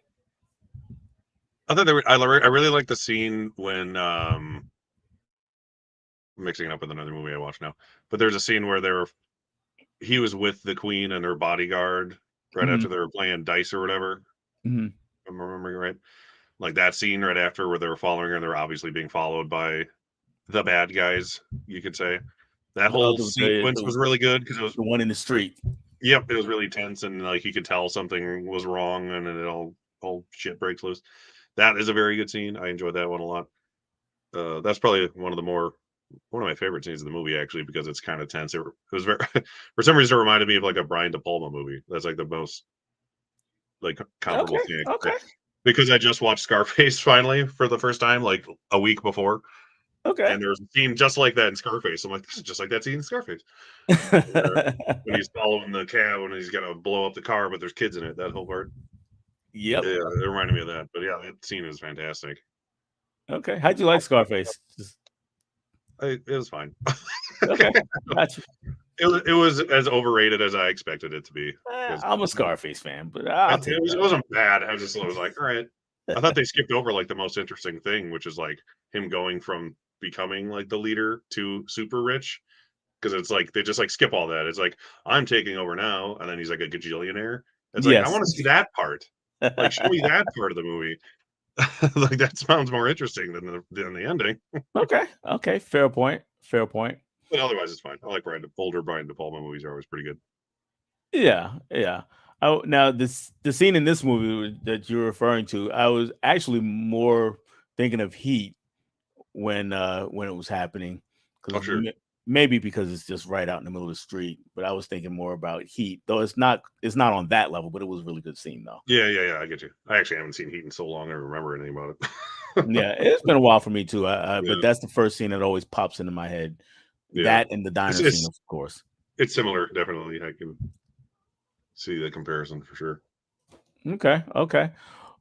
I thought I really like the scene when I'm mixing it up with another movie I watch now, but there's a scene where he was with the queen and her bodyguard right after they were playing dice or whatever. If I'm remembering right, like that scene right after where they were following her and they're obviously being followed by the bad guys, you could say. That whole sequence was really good because it was the one in the street. Yep, it was really tense and like you could tell something was wrong and it all shit breaks loose. That is a very good scene. I enjoyed that one a lot. That's probably one of my favorite scenes of the movie actually because it's kind of tense. It was very for some reason it reminded me of like a Brian De Palma movie. That's like the most like comparable thing. Okay. Because I just watched Scarface finally for the first time like a week before. Okay. And there's a scene just like that in Scarface. I'm like, this is just like that scene in Scarface. When he's following the cab and he's gonna blow up the car, but there's kids in it. That whole part. Yep. Yeah, it reminded me of that. But yeah, that scene is fantastic. Okay. How'd you like Scarface? It was fine. Okay. Gotcha. It was as overrated as I expected it to be. I'm a Scarface fan, but it wasn't bad. I was like, all right. I thought they skipped over like the most interesting thing, which is like him going from becoming like the leader to super rich. Because it's like they just like skip all that. It's like I'm taking over now, and then he's like a gajillionaire. It's like I want to see that part. Like show me that part of the movie. Like that sounds more interesting than the ending. Okay. Fair point. But otherwise, it's fine. I like older Brian De Palma movies are always pretty good. Yeah. Now the scene in this movie that you're referring to, I was actually more thinking of Heat when it was happening. Oh, sure. Maybe because it's just right out in the middle of the street, but I was thinking more about Heat, though it's not on that level, but it was a really good scene though. Yeah, I get you. I actually haven't seen Heat in so long, I don't remember anything about it. Yeah, it's been a while for me too. But that's the first scene that always pops into my head. Yeah. That and the diner scene, of course. It's similar, definitely. I can see the comparison for sure. Okay.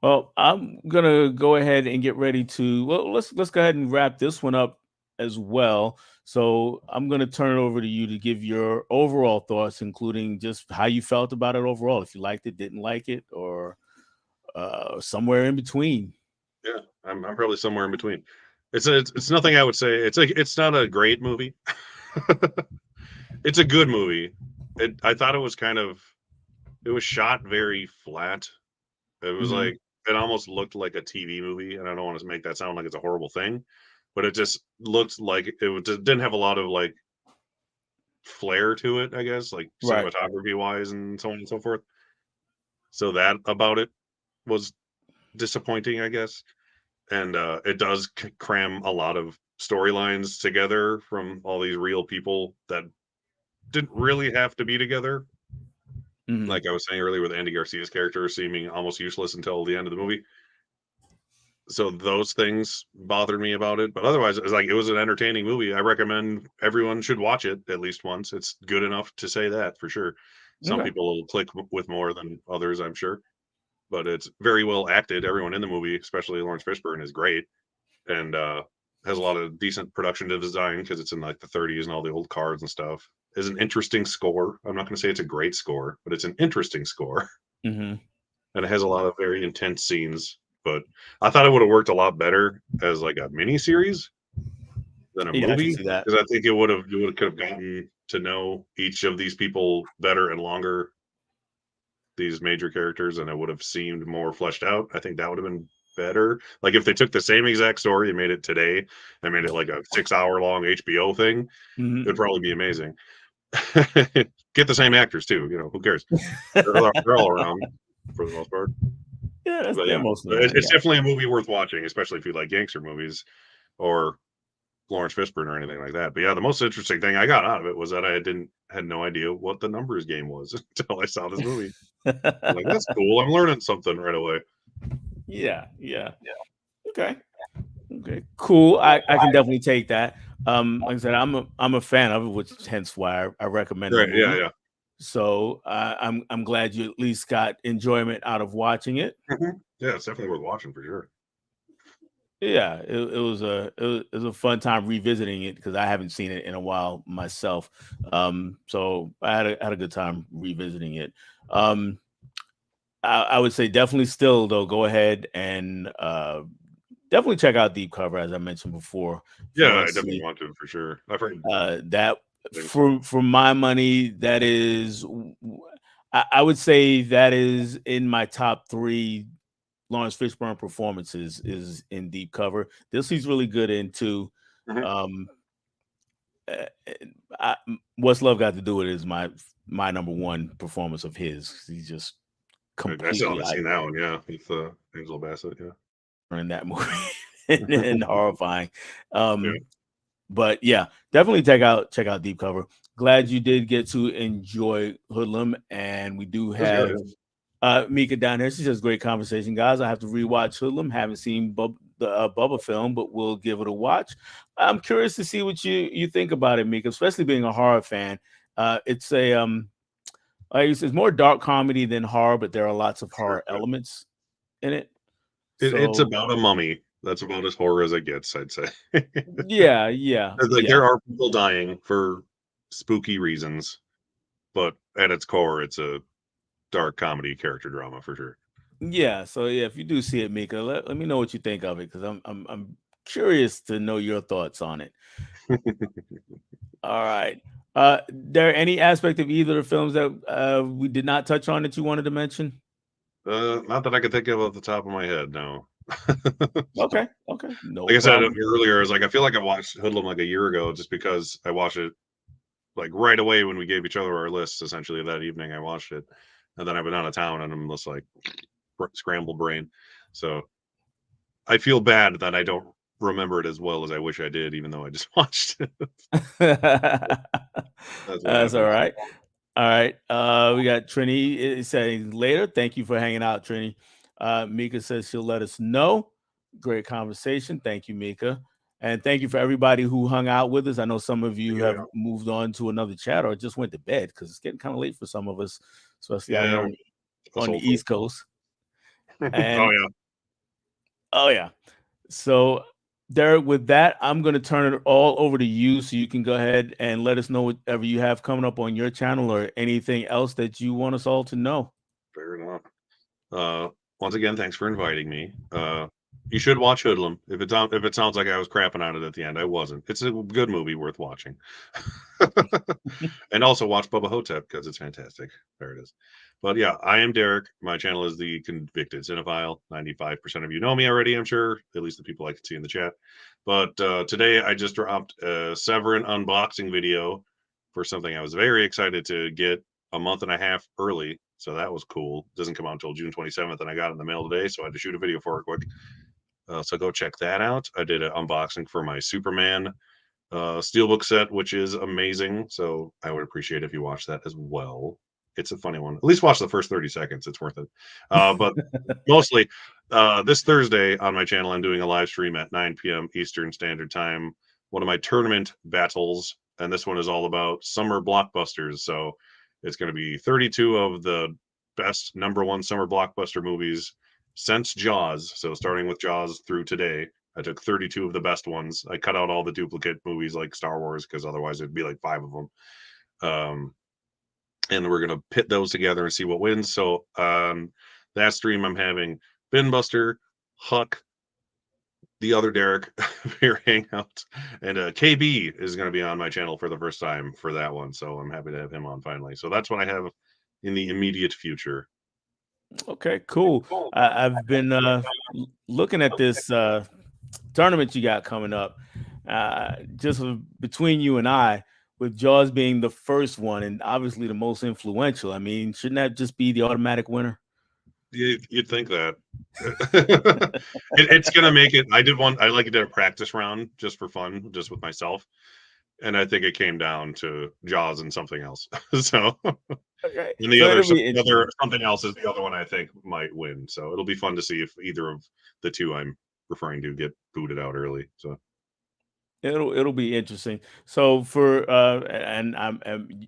Well, I'm gonna go ahead and get ready to. Well, let's go ahead and wrap this one up as well. So I'm going to turn it over to you to give your overall thoughts, including just how you felt about it overall, if you liked it, didn't like it, or somewhere in between. Yeah, I'm probably somewhere in between. It's nothing I would say. It's not a great movie. It's a good movie, I thought it was it was shot very flat. It was Hmm. like it almost looked like a TV movie, and I don't want to make that sound like it's a horrible thing, but it just looked like just didn't have a lot of like flair to it, I guess, like Right. cinematography wise and so on and so forth. So that about it was disappointing, I guess. And it does cram a lot of storylines together from all these real people that didn't really have to be together. Hmm. Like I was saying earlier, with Andy Garcia's character seeming almost useless until the end of the movie. So those things bothered me about it, but otherwise, it was an entertaining movie. I recommend everyone should watch it at least once. It's good enough to say that for sure. Some Okay. people will click with more than others, I'm sure, but it's very well acted. Everyone in the movie, especially Lawrence Fishburne, is great, and has a lot of decent production design because it's in like the 30s and all the old cars and stuff. Is an interesting score. I'm not going to say it's a great score, but it's an interesting score. Hmm. And it has a lot of very intense scenes. But I thought it would have worked a lot better as like a mini series than a Yeah, I can movie see that. because I think you would could have gotten to know each of these people better and longer, these major characters, and it would have seemed more fleshed out. I think that would have been better. Like if they took the same exact story and made it today and made it like a 6 hour long HBO thing, Hmm. it'd probably be amazing. Get the same actors too. Who cares? They're all around for the most part. Yeah, But they're yeah, mostly but around. it's Yeah. definitely a movie worth watching, especially if you like gangster movies or Lawrence Fishburne or anything like that. But yeah, the most interesting thing I got out of it was that I had no idea what the numbers game was until I saw this movie. I'm like, that's cool. I'm learning something right away. Yeah. Yeah. Okay. Okay. Cool. I can definitely take that. Like I said, I'm a fan of it, which hence why I recommend the Right? Yeah, movie. yeah. So I'm glad you at least got enjoyment out of watching it. Yeah, it's definitely worth watching for sure. Yeah, it was a fun time revisiting it because I haven't seen it in a while myself. So I had a good time revisiting it. Um, I would say definitely still though, go ahead and definitely check out Deep Cover as I mentioned before if you Yeah, want I to definitely see want to for sure. I've heard that. things. For my money, that is, I would say that is in my top three Lawrence Fishburne performances is in Deep Cover. This he's really good into. Mhm. Um, uh, What's Love Got to Do with It is my number one performance of his. He's just I still completely haven't seen that one. Yeah, with Angela Bassett. Yeah, in that movie and horrifying. yeah, Um, but yeah, definitely check out Deep Cover. Glad you did get to enjoy Hoodlum, and we do it was good. have Mika down here. She says great conversation, guys. I have to rewatch Hoodlum. Haven't seen the Bubba film, but we'll give it a watch. I'm curious to see what you think about it, Mika, especially being a horror fan. It's a like it's more dark comedy than horror, but there are lots of Sure, horror elements in it. it's So about a mummy. That's about as horror as it gets, I'd say. yeah, yeah, Like yeah. there are people dying for spooky reasons, but at its core, it's a dark comedy character drama for sure. Yeah, so yeah, if you do see it, Mika, let me know what you think of it because I'm curious to know your thoughts on it. All right. There any aspect of either of the films that we did not touch on that you wanted to mention? Not that I can think of off the top of my head, no. Okay, okay, no Like I said problem. earlier, I was like, I feel like I watched Hoodlum like a year ago just because I watched it like right away when we gave each other our lists. Essentially, that evening I watched it, and then I've been out of town and I'm just like scrambled brain. So I feel bad that I don't remember it as well as I wish I did, even though I just watched it. That's what That's all happens. right. All right. We got Trini saying later. Thank you for hanging out, Trini. Mika says she'll let us know. Great conversation. Thank you, Mika. And thank you for everybody who hung out with us. I know some of you have Yeah, moved on to another chat or just went to bed because it's getting kind of late for some of us, especially out here yeah, us on old the East folks. Coast. Oh And yeah, oh yeah. So Derek, with that, I'm gonna turn it all over to you so you can go ahead and let us know whatever you have coming up on your channel or anything else that you want us all to know. fair enough. Uh, Once again, thanks for inviting me. You should watch Hoodlum. If it sounds like I was crapping on it at the end, I wasn't. It's a good movie worth watching. And also watch Bubba Hotep because it's fantastic. There it is. But yeah, I am Derek. My channel is the Convicted Cinephile. 95% of you know me already, I'm sure, at least the people I can see in the chat. But today I just dropped a Severin unboxing video for something I was very excited to get a month and a half early. So that was cool. It doesn't come out until June 27th, and I got it in the mail today, so I had to shoot a video for it quick. So go check that out. I did an unboxing for my Superman steelbook set, which is amazing. So I would appreciate if you watch that as well. It's a funny one. At least watch the first 30 seconds. It's worth it. But mostly this Thursday on my channel, I'm doing a live stream at 9 p.m. Eastern Standard Time. One of my tournament battles. And this one is all about summer blockbusters. So it's going to be 32 of the best #1 summer blockbuster movies since Jaws. So starting with Jaws through today. I took 32 of the best ones. I cut out all the duplicate movies like Star Wars because otherwise it'd be like 5 of them. And we're gonna pit those together and see what wins. So that stream I'm having Binbuster, Huck, the other Derek here hangout, and KB is going to be on my channel for the first time for that one. So I'm happy to have him on finally. So that's what I have in the immediate future. Okay, cool. I've been looking at this tournament you got coming up. Just between you and I, with Jaws being the first one and obviously the most influential. I mean, shouldn't that just be the automatic winner? You'd think that. It's gonna make it. I like did a practice round just for fun, just with myself, and I think it came down to Jaws and something else. So, Okay. and the So other it'll be interesting. something else is the other one I think might win. So it'll be fun to see if either of the two I'm referring to get booted out early. So It'll be interesting. So for and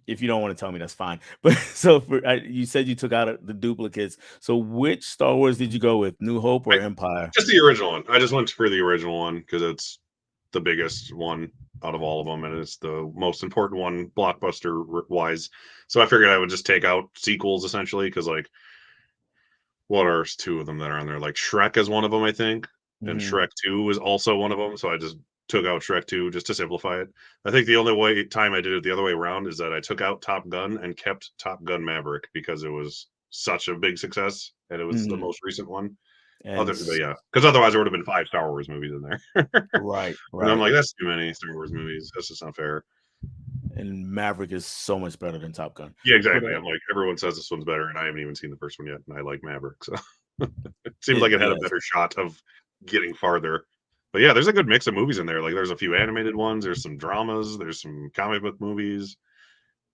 if you don't want to tell me, that's fine. But so for you said you took out the duplicates. So which Star Wars did you go with? New Hope I, or Empire? just the original one. I just went for the original one because it's the biggest one out of all of them, and it's the most important one blockbuster wise. So I figured I would just take out sequels essentially because like what are two of them that are on there? Like Shrek is one of them, I think, and Mhm. Shrek 2 is also one of them. So I just took out Shrek 2 just to simplify it. I think the only time I did it the other way around is that I took out Top Gun and kept Top Gun Maverick because it was such a big success and it was the Mhm. most recent one. And But yeah, because otherwise there would have been 5 Star Wars movies in there. right, And I'm right. like, that's too many Star Wars movies. That's just not fair. And Maverick is so much better than Top Gun. Yeah, But exactly. I'm like, everyone says this one's better, and I haven't even seen the first one yet, and I like Maverick, so it seemed like it had a yes. better shot of getting farther. But yeah, there's a good mix of movies in there. Like, there's a few animated ones, there's some dramas, there's some comic book movies.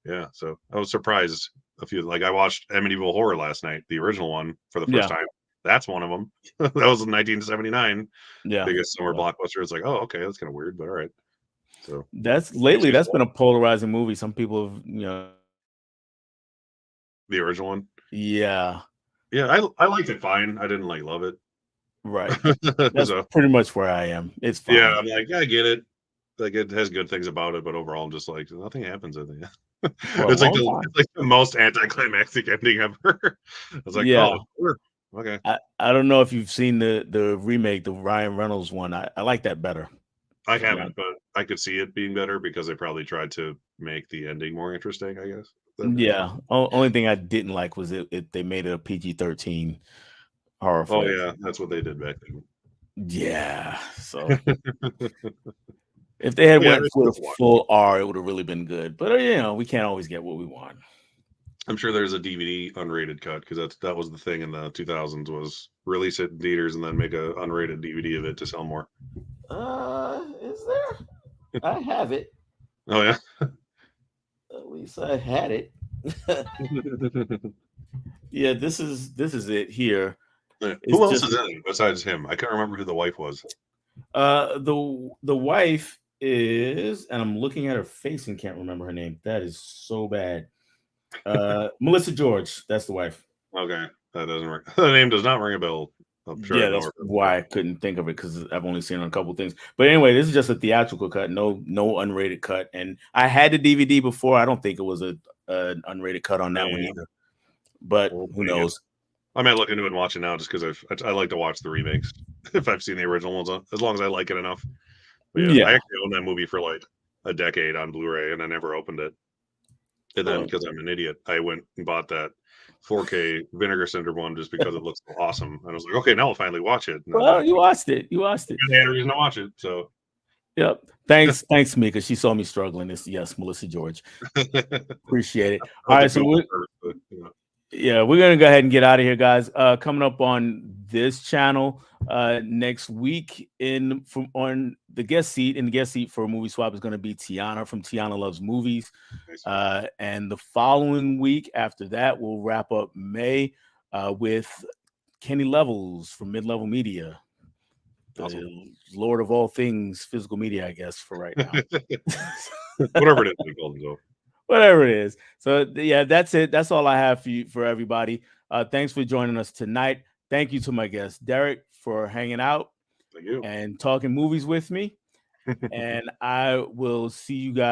Yeah, so I was surprised. A few like I watched Amityville Horror last night, the original one for the first Yeah. time. That's one of them. That was in 1979, Yeah. biggest summer Yeah. blockbuster. It's like, oh, okay, that's kind of weird, but all right. So That's makes lately me that's been a polarizing movie. Some people have, the original one. yeah, Yeah, I liked it fine. I didn't like love it. right. That's So pretty much where I am. It's yeah, fine. I'm like, I get it. Like it has good things about it, but overall, I'm just like nothing happens at the end. For a long time. It's like the most anticlimactic ending ever. I was like, Yeah. oh, sure. Okay. I don't know if you've seen the remake, the Ryan Reynolds one. I like that better, I to be honest. haven't, but I could see it being better because they probably tried to make the ending more interesting, I guess. Yeah. Only thing I didn't like was it they made it a PG-13 horror Oh flick. yeah, that's what they did back then. Yeah. So if they had Yeah, went it's for worth the a watch. full R, it would have really been good. But we can't always get what we want. I'm sure there's a DVD unrated cut because that was the thing in the 2000s was release it in theaters and then make a unrated DVD of it to sell more. Is there? I have it. Oh yeah. At least I had it. Yeah, this is it here. It's Who else just is in it besides him? I can't remember who the wife was. the wife is, and I'm looking at her face and can't remember her name. That is so bad. Melissa George, that's the wife. Okay, that doesn't ring. The name does not ring a bell. I'm sure I Yeah, know that's her. why I couldn't think of it because I've only seen her in a couple things. But anyway, this is just a theatrical cut, no unrated cut. And I had the DVD before. I don't think it was an unrated cut on that one Yeah, either. But well, who dang it. knows? I might look into it and watch it now just because I like to watch the remakes. if I've seen the original ones, as long as I like it enough. But yeah, I Yeah. actually owned that movie for like a decade on Blu-ray, and I never opened it. And then, Well, because I'm an idiot, I went and bought that 4K Vinegar Syndrome one just because it looks so awesome. And I was like, okay, now I'll finally watch it. And then I you watched it. You watched it. really had a reason to watch it. So Yep. Thanks, Mika. She saw me struggling. Yes, Melissa George. Appreciate it. I All don't right, think so we we're, first, but, you know. yeah, we're gonna go ahead and get out of here, guys. Coming up on this channel next week on the guest seat for Movie Swap is going to be Tiana from Tiana Loves Movies. Nice. And the following week after that, we'll wrap up May with Kenny Levels from Mid Level Media, the Awesome. Lord of all things physical media, I guess, for right now. Whatever it is, we call them, so. Whatever it is. So yeah, that's it. That's all I have for everybody. Thanks for joining us tonight. Thank you to my guest Derek for hanging out Thank you. and talking movies with me. And I will see you guys